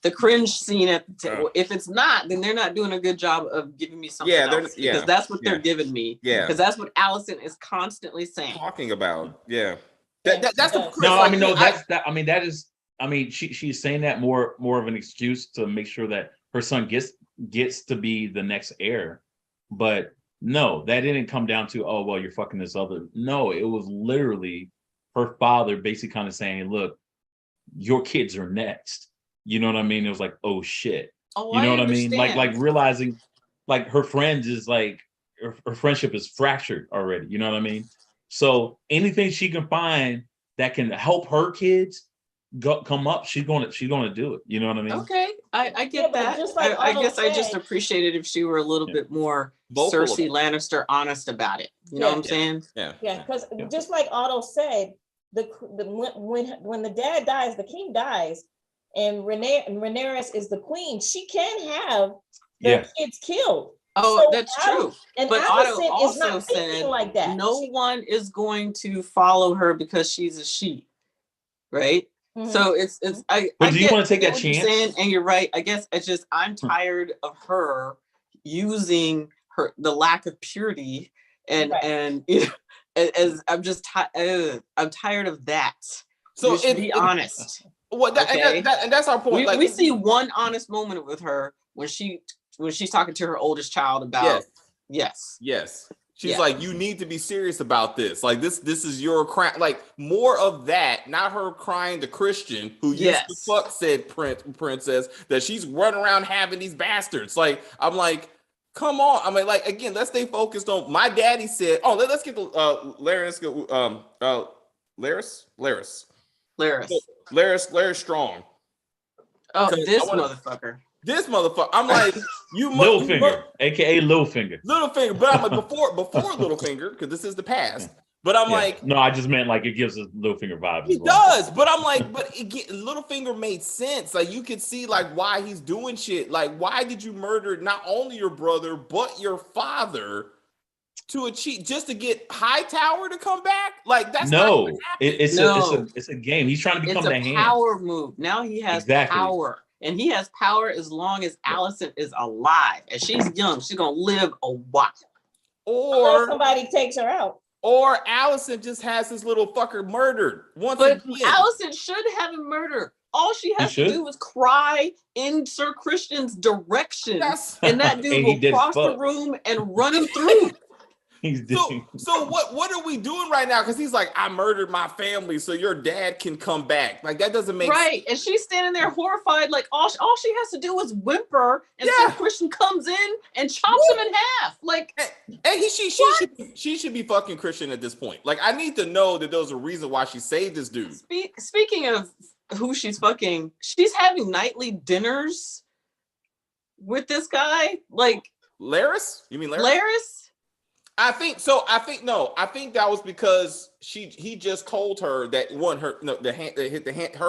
The cringe scene at the table. If it's not, then they're not doing a good job of giving me something else. Because that's what they're giving me. Yeah. Because that's what Allison is constantly saying. Talking about. Yeah. That's the Chris, no, that is she's saying that more of an excuse to make sure that her son gets to be the next heir. But no, that didn't come down to, oh well, you're fucking this other. No, it was literally her father basically kind of saying, look, your kids are next. You know what I mean? It was like, oh shit. Oh, you know what I mean? Like realizing like her friends is like her friendship is fractured already. You know what I mean? So anything she can find that can help her kids come up, she's gonna do it. You know what I mean? Okay, I get that. I guess I just appreciated if she were a little bit more Cersei Lannister honest about it. You know what I'm saying? Yeah, because just like Otto said, when the dad dies, the king dies, and Rhaenyra is the queen. She can have the kids killed. Oh, so that's true. And but Allison Otto also said like that. No one is going to follow her because she's a she, right? Mm-hmm. So it's But do you want to take that chance? Saying, and you're right. I guess it's just I'm tired of her using the lack of purity and as I'm just I'm tired of that. So be honest. Well, and that's our point. We see one honest moment with her when she's talking to her oldest child about yes. She's like, you need to be serious about this. Like this is your crime. Like more of that, not her crying to Christian, who used to fuck said princess, that she's running around having these bastards. Like, I'm like, come on. I mean, like, again, let's stay focused on my daddy said, let's get the Laris Strong. Oh, this motherfucker. I'm like, Littlefinger, aka Littlefinger. But I'm like, before Littlefinger, because this is the past. But I'm like, no, I just meant like it gives us Littlefinger vibes. He does, but I'm like, Littlefinger made sense. Like you could see like why he's doing shit. Like, why did you murder not only your brother but your father to achieve just to get Hightower to come back? Like that's it's a game. He's trying to become the hand. It's a power move. Now he has power. And he has power as long as Allison is alive. And she's young. She's going to live a while. Or somebody takes her out. Or Allison just has this little fucker murdered. Allison should have him murdered. All she has to do is cry in Sir Christian's direction. And that dude will cross the room and run him through. So what are we doing right now? Because he's like, I murdered my family, so your dad can come back. Like that doesn't make sense. And she's standing there horrified, like all she has to do is whimper, and Sir Christian comes in and chops him in half. Like, and she should be fucking Christian at this point. Like, I need to know that there's a reason why she saved this dude. Speaking of who she's fucking, she's having nightly dinners with this guy. Like Laris? You mean Laris? I think that was because he just told her that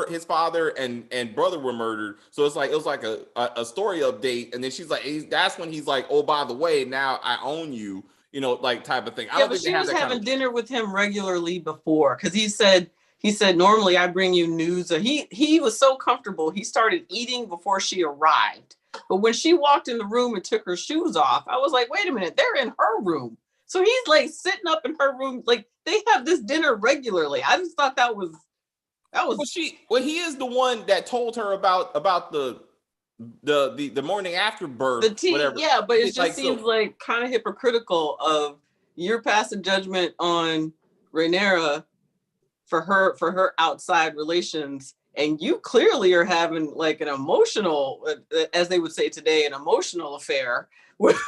his father and brother were murdered. So it was like a story update, and then she's like, that's when he's like, oh, by the way, now I own you, like type of thing. But she was having dinner with him regularly before, because he said normally I bring you news. He was so comfortable he started eating before she arrived. But when she walked in the room and took her shoes off, I was like, wait a minute, they're in her room. So he's like sitting up in her room, like they have this dinner regularly. I just thought that was. Well, he is the one that told her about the morning after birth. The tea, whatever. Yeah, but it just seems like kind of hypocritical of you're passing judgment on Rhaenyra for her outside relations, and you clearly are having like an emotional, as they would say today, an emotional affair with.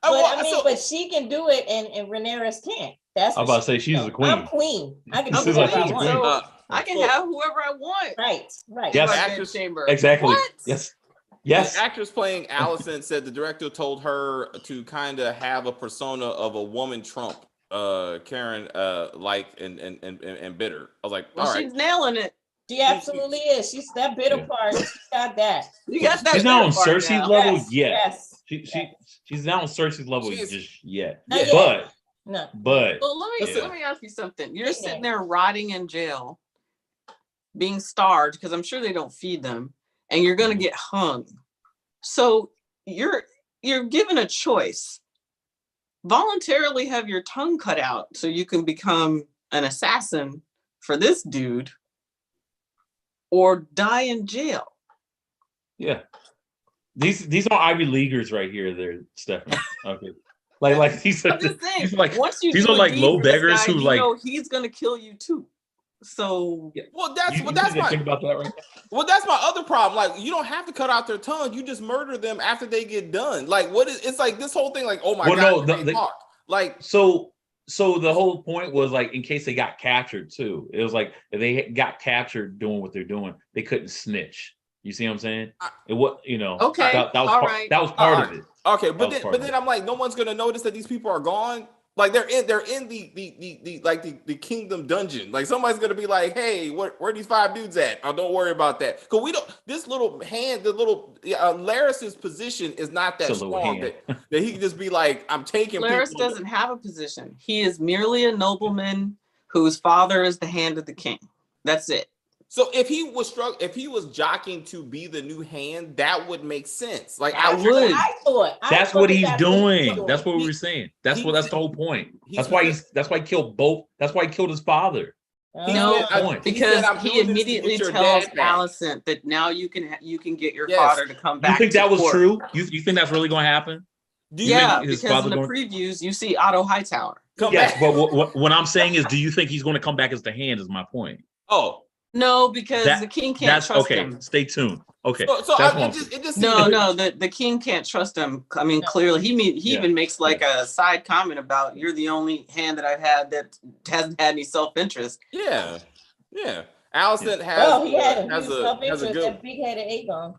but she can do it, and Rhaenyra can't. That's I'm what about to say she's the queen. I'm queen. I can do She's whatever like, I she's a want. queen. So I can have whoever I want. Right. Yes. In my Actress- bedchamber. Exactly. What? Yes. The actress playing Allison said the director told her to kind of have a persona of a woman Trump, Karen, like and bitter. I was like, Well, all she's right. nailing it. She absolutely is. She's that bitter part. She's got that. You got that. She's not on bitter part Cersei's now. level Yes, yet. yes. She's not on Cersei's level She's- just yet. Not Yeah. yet. But No. Well, let Yeah. me ask you something. You're Yeah. sitting there rotting in jail, being starved because I'm sure they don't feed them, and you're gonna get hung. So you're given a choice. Voluntarily have your tongue cut out so you can become an assassin for this dude, or die in jail. yeah, these are Ivy Leaguers right here. There, Stephanie. Okay, like these are I'm just saying, these are like once you these do are a like deed low for this beggars guy, who you like. know he's gonna kill you too. So Well, that's You that's need to my think about that right now. well, that's my other problem. Like, you don't have to cut out their tongue. You just murder them after they get done. Like, what is? It's like this whole thing. Like, oh my Well, god, no, they talk. Like, So the whole point was like in case they got captured too. It was like if they got captured doing what they're doing, they couldn't snitch. You see what I'm saying? It was Okay, that was all part, right. that was part All of right. it. okay, That but was then part but of then it. I'm like, no one's gonna notice that these people are gone. Like they're in the kingdom dungeon. Like somebody's gonna be like, hey, where are these 5 dudes at? Oh, don't worry about that. Cause we don't. This little hand, the little Laris's position is not that It's a little strong hand. that he can just be like, I'm taking Laris people. doesn't have a position. He is merely a nobleman whose father is the hand of the king. That's it. So if he was jockeying to be the new hand, that would make sense. Like I I would. would. I thought. That's what he's that's what doing. That's what we He- were saying. That's he- the whole point. he's- That's why he killed both. That's why he killed his father. He No, said, point. he because said, I'm he doing this to immediately get your tells dad back. Allison that now you can get your Yes. father to come You back. think to that was court. true? You think that's really going to happen? Do you Yeah, think his because father in the going- previews you see Otto Hightower. come Yes, back? but what I'm saying is, do you think he's going to come back as the hand? Is my point. Oh, No, because That- the king can't That's trust okay. him. Stay tuned. Okay, so that's I, one. it just No, seemed- the king can't trust him. I mean, No. clearly, he Yeah. even makes like a side comment about you're the only hand that I've had that hasn't had any self-interest. Yeah. Allison has Well, he had has his a self-interest, good. that big-headed Aegon.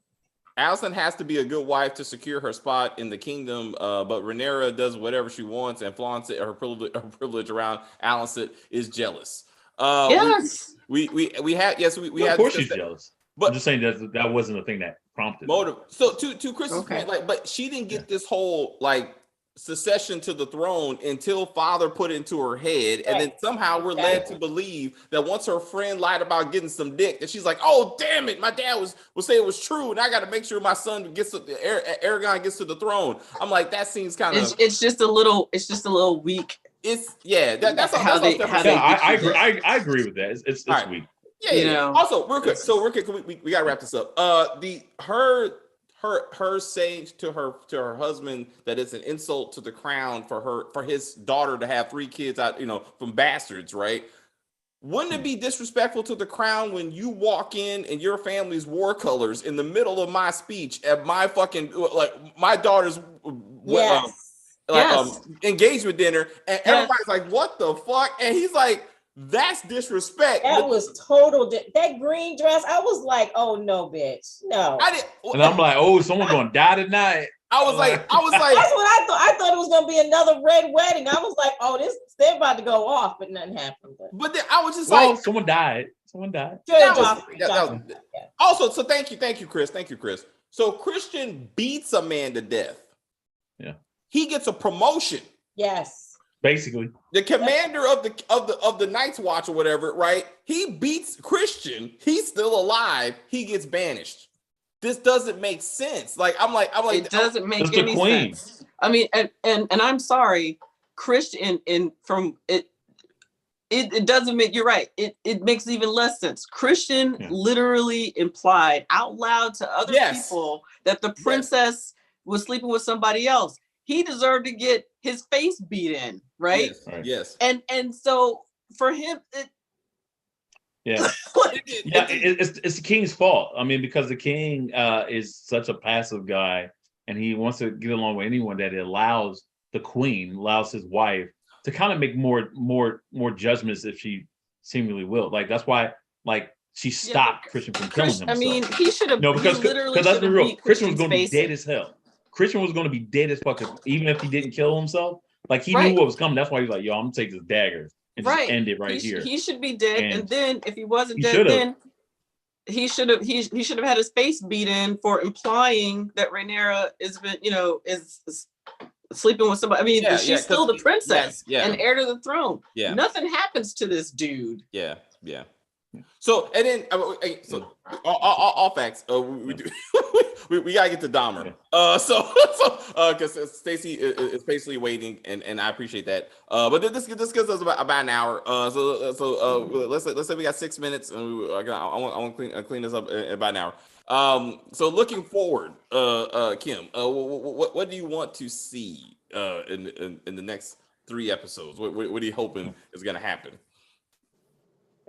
Allison has to be a good wife to secure her spot in the kingdom, but Rhaenyra does whatever she wants and flaunts it. Her privilege around Allison is jealous. Yes. We had we Of had course, discussed she's that. jealous. But- I'm just saying that wasn't the thing that prompted it. motive. So to Chris's Okay. point, like, but she didn't get this whole like succession to the throne until father put it into her head, and then Right. somehow we're led to believe that once her friend lied about getting some dick, that she's like, oh damn it, my dad will say it was true, and I got to make sure my son gets to Aragon gets to the throne. I'm like, that seems kind of It's just a little weak. that's all. How That's they- all how Stephanie they said. I agree. I agree with that. It's All right. weak. Yeah, You yeah. know, Also, real quick. it's- So real quick, we gotta wrap this up. Her saying to her husband that it's an insult to the crown for his daughter to have 3 kids out, from bastards, right? Wouldn't it be disrespectful to the crown when you walk in your family's war colors in the middle of my speech at my fucking my daughter's Yes. engagement dinner, and Yes. everybody's like, "What the fuck?" And he's like, "That's disrespect." That was total. That green dress. I was like, oh no, bitch, no. I didn't. And I'm like, oh, someone's going to die tonight. I was like, That's what I thought. I thought it was gonna be another red wedding. I was like, oh, they're about to go off, but nothing happened. but then I was just Well, like, someone died. Someone died. that Joffrey, was- Joffrey. Yeah. also, so thank you, Chris. Thank you, Chris. So Christian beats a man to death. Yeah. He gets a promotion. Yes. Basically. The commander of the Night's Watch or whatever, right? He beats Christian. He's still alive. He gets banished. This doesn't make sense. I'm like, It doesn't make It's the any queen. sense. I mean, and I'm sorry, Christian, from it. It doesn't make, you're right. It makes even less sense. Christian literally implied out loud to other people that the princess was sleeping with somebody else. He deserved to get his face beat in, right? Yes. Right. Yes. And so for him, Yeah. Yeah, it's the king's fault. I mean, because the king is such a passive guy, and he wants to get along with anyone that allows the queen, allows his wife to kind of make more judgments if she seemingly will. Like that's why she stopped Christian from killing himself. I mean, he should have. No, because let's be real, Christian was going to be dead face as hell. Christian was going to be dead as fuck, even if he didn't kill himself. Like he Right. knew what was coming. That's why he was like, "Yo, I'm gonna take this dagger and just end it here." He should be dead, and then if he wasn't he dead, should've. then he should have had his face beat in for implying that Rhaenyra is sleeping with somebody. I mean, she's still the princess and heir to the throne. Yeah, nothing happens to this dude. Yeah. So and then all facts. We gotta get to Dahmer. Because Stacey is patiently waiting, and I appreciate that. But this gives us about an hour. Let's say we got 6 minutes, and I want to clean this up in about an hour. So looking forward, Kim, what do you want to see in the next 3 episodes? What are you hoping is going to happen?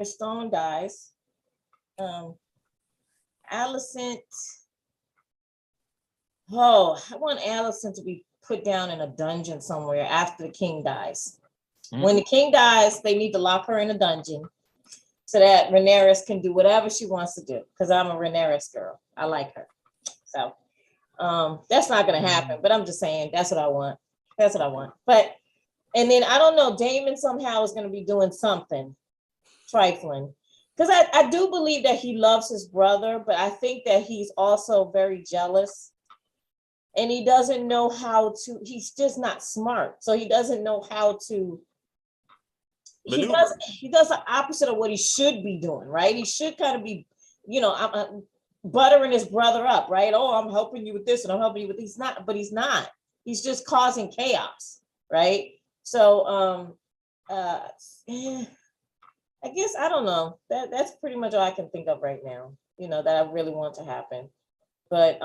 Stone dies. Alicent. Oh, I want Alicent to be put down in a dungeon somewhere after the king dies. When the king dies, they need to lock her in a dungeon so that Rhaenyra can do whatever she wants to do. Because I'm a Rhaenyra girl. I like her. So that's not going to happen. But I'm just saying that's what I want. That's what I want. But and then I don't know. Daemon somehow is going to be doing something trifling, because I do believe that he loves his brother, but I think that he's also very jealous, and he doesn't know how to. He's just not smart, so he doesn't know how to. He does the opposite of what he should be doing, right? He should kind of be, buttering his brother up, right? Oh, I'm helping you with this, and I'm helping you with. He's not, but he's not. He's just causing chaos, right? So, I guess I don't know. That's pretty much all I can think of right now. That I really want to happen. But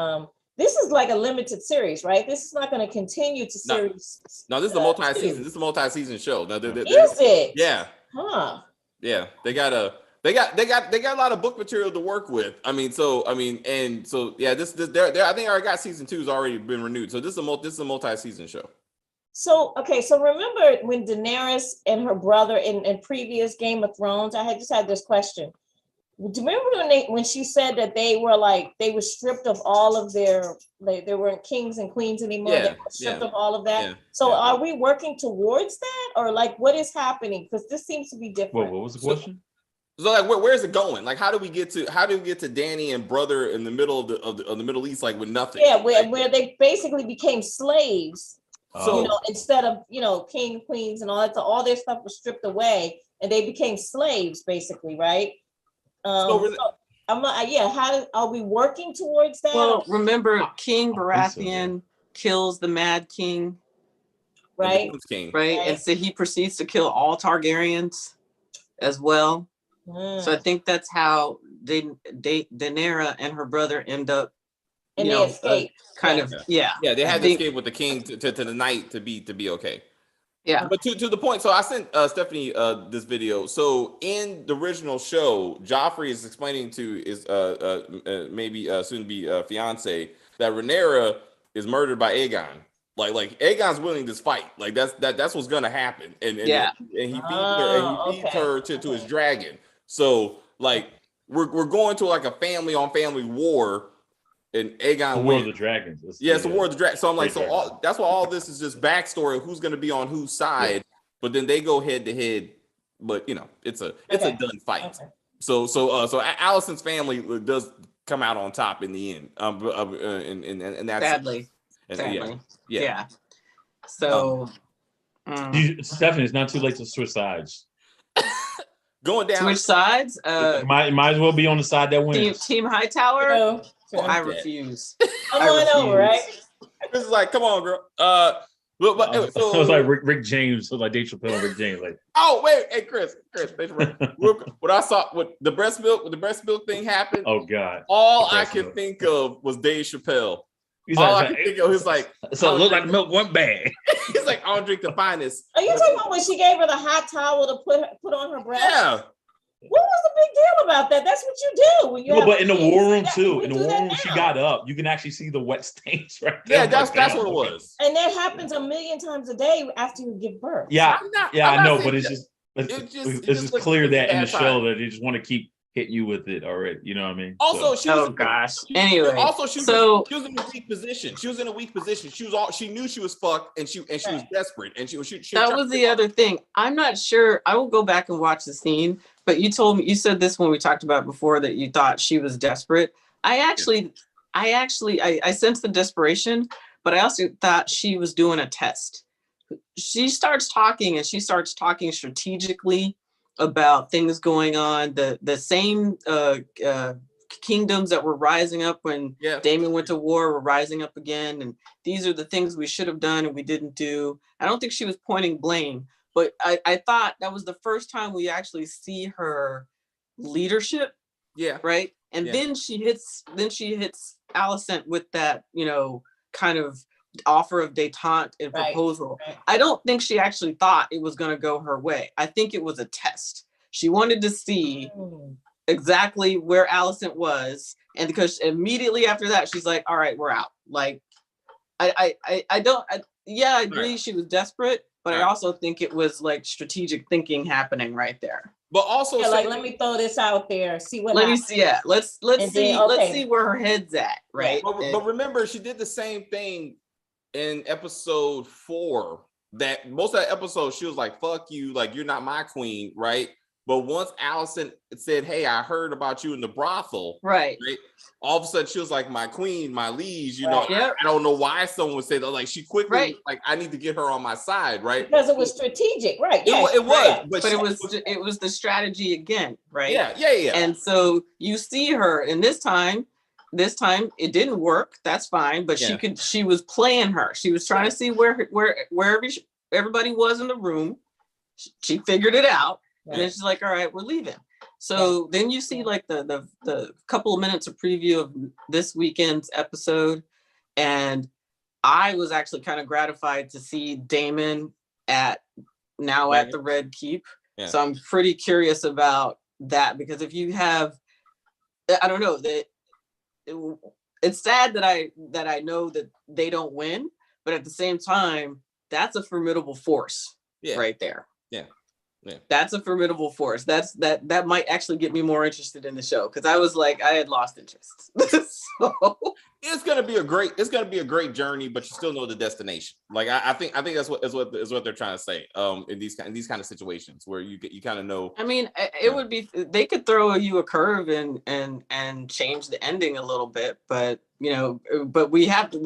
this is like a limited series, right? This is not going to continue to series. No, this is a multi-season. This is a multi-season show. Now, is it? Yeah. Huh. Yeah, they got a lot of book material to work with. I think I already got season 2 has already been renewed. So this is a multi-season show. So remember when Daenerys and her brother in previous Game of Thrones, I had this question. Do you remember when she said that they were stripped of all of their, they weren't kings and queens anymore? They were stripped of all of that. Are we working towards that, or what is happening? Because this seems to be different. What was the question? So where's it going? How do we get to Dany and brother in the middle of the Middle East with nothing? Yeah, where they basically became slaves. So instead of king, queens, and all that, so all their stuff was stripped away, and they became slaves, basically, right? How are we working towards that? Well, remember, King Baratheon kills the Mad King, right? Right, and so he proceeds to kill all Targaryens as well. So I think that's how Daenerys and her brother end up. And they escape. They had to escape with the king to the night to be okay. Yeah. But to the point, so I sent Stephanie this video. So in the original show, Joffrey is explaining to his maybe soon to be fiance that Rhaenyra is murdered by Aegon. Like Aegon's winning this fight. That's what's gonna happen. And he feeds her to his dragon. So we're going to a family on family war. And Aegon War of the Dragons. It's the War of the Dragons. So I'm like, that's why all this is just backstory of who's going to be on whose side. Yeah. But then they go head to head. But it's a done fight. Okay. So Alicent's family does come out on top in the end. And that's sadly. Yeah. So Stephanie, it's not too late to switch sides. Going down. Switch sides. Might as well be on the side that wins. Team Hightower. No. I refuse. Come on over, right? This is come on, girl. It was like Rick James, like Dave Chappelle and Rick James. Oh wait, hey Chris, what I saw, what the breast milk thing happened. Oh God! All I could think of was Dave Chappelle. I could think of, he's like, so it looked like milk went bad. He's like, I don't drink the finest. Are you talking about when she gave her the hot towel to put on her breast? Yeah. What was the big deal about that? That's what you do when you No, have but in the kids. war room Yeah, too. we In the do war that room, she now. got up. You can actually see the wet stains right there. Yeah, I'm that's like, what it okay. was. And that happens a million times a day after you give birth. Yeah, I'm not I know, saying but it's that. just It it's just clear looks that in the bad show time. that they just want to keep hitting you with it already. You know what I mean? Also, she was. Oh gosh. Anyway, Also, she so was in a weak position. She was in a weak position. She knew she was fucked, and she was desperate, and she that was the other thing. I'm not sure. I will go back and watch the scene. But you said this when we talked about it before that you thought she was desperate. I sensed the desperation, but I also thought she was doing a test. She starts talking strategically about things going on, the same kingdoms that were rising up when Damon went to war were rising up again, and these are the things we should have done and we didn't do. I don't think she was pointing blame, but I thought that was the first time we actually see her leadership. Yeah. Right. And then she hits Alicent with that, kind of offer of detente and proposal. Right. I don't think she actually thought it was going to go her way. I think it was a test. She wanted to see exactly where Alicent was. And because immediately after that, she's like, all right, we're out. Like, I agree. She was desperate, but I also think it was like strategic thinking happening right there. But also, let me throw this out there. See what happens. Let's see where her head's at, right? But remember, she did the same thing in episode 4. That most of that episode, she was like, "Fuck you, like you're not my queen," right? But once Alicent said, "Hey, I heard about you in the brothel," right? All of a sudden, she was like, "My queen, my liege." I don't know why someone would say that. Like she quickly, like, I need to get her on my side, right? Because it was strategic, right? It was, but it was the strategy again, right? Yeah. And so you see her, and this time it didn't work. That's fine, but she was playing her. She was trying to see where everybody was in the room. She figured it out. And then she's like, all right, we're leaving. So then you see like the couple of minutes of preview of this weekend's episode. And I was actually kind of gratified to see Damon at the Red Keep. Yeah. So I'm pretty curious about that, because if you have, I don't know, it's sad that I know that they don't win, but at the same time, that's a formidable force right there. Yeah, that's a formidable force. That might actually get me more interested in the show, because I was like, I had lost interest. So it's gonna be a great journey, but you still know the destination. Like I think that's what they're trying to say. In these kind of situations where you kind of know. I mean, it would be, they could throw you a curve and change the ending a little bit, but but we have to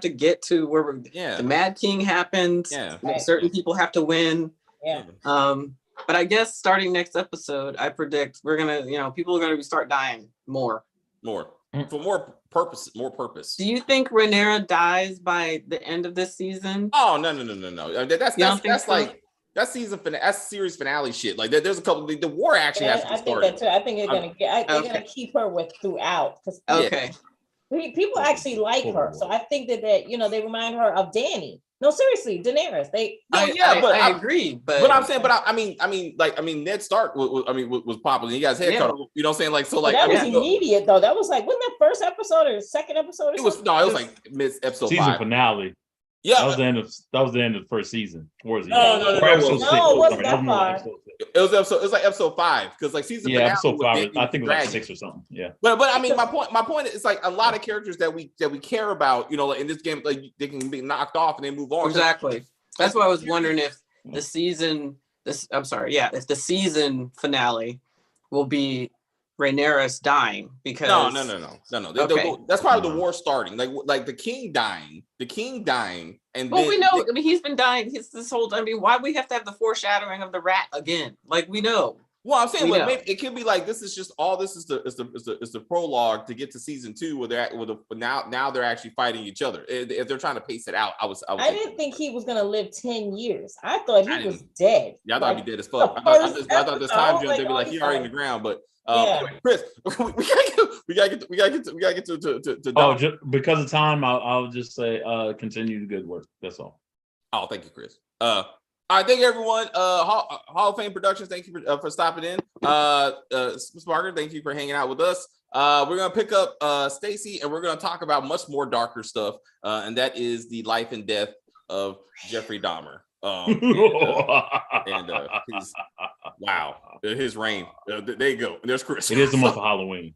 get to where the Mad King happens. Yeah, certain people have to win. Yeah. But I guess starting next episode, I predict we're gonna, people are gonna start dying more for more purpose. Do you think Rhaenyra dies by the end of this season? Oh no. That's like that's that's series finale shit. Like there's a couple. The war actually has to start. I think that too. I think they're gonna keep her with throughout. Okay. People actually like her, so I think that they remind her of Dany. No, seriously, Daenerys. I agree, but I'm saying, I mean, Ned Stark was popular. He got his head cut off. You know what I'm saying? Like, so, like, that was immediate though. That was like, wasn't that first episode or second episode? It was like mid episode season 5. Finale. Yeah, that was the end of the first season. No, it wasn't that far. It was like episode 5, because like season finale. Episode 5. I think it was like 6 or something. Yeah. But I mean, my point is like a lot of characters that we care about. Like in this game, like they can be knocked off and they move on. Exactly. That's why I was wondering if the season finale will be Rhaenyra dying, because no. Okay. That's part of the war starting. Like the king dying, and we know. I mean, he's been dying. This whole time. I mean, why we have to have the foreshadowing of the rat again? Like, we know. Well, I'm saying maybe it could be like this is just all this is the prologue to get to season 2, where they're now they're actually fighting each other. If they're trying to pace it out, I didn't think he was gonna live 10 years. I thought he was dead. Yeah, I thought he'd be dead as fuck. I thought this time they'd be like, he already in the ground, but. Chris, we gotta get to Don. Just because of time, I'll just say continue the good work. That's all. Oh, thank you, Chris. All right, thank you, everyone. Hall of Fame Productions, thank you for stopping in. Sparker, thank you for hanging out with us. We're gonna pick up Stacy, and we're gonna talk about much more darker stuff, and that is the life and death of Jeffrey Dahmer. His reign. There you go. There's Chris. It is the month of Halloween.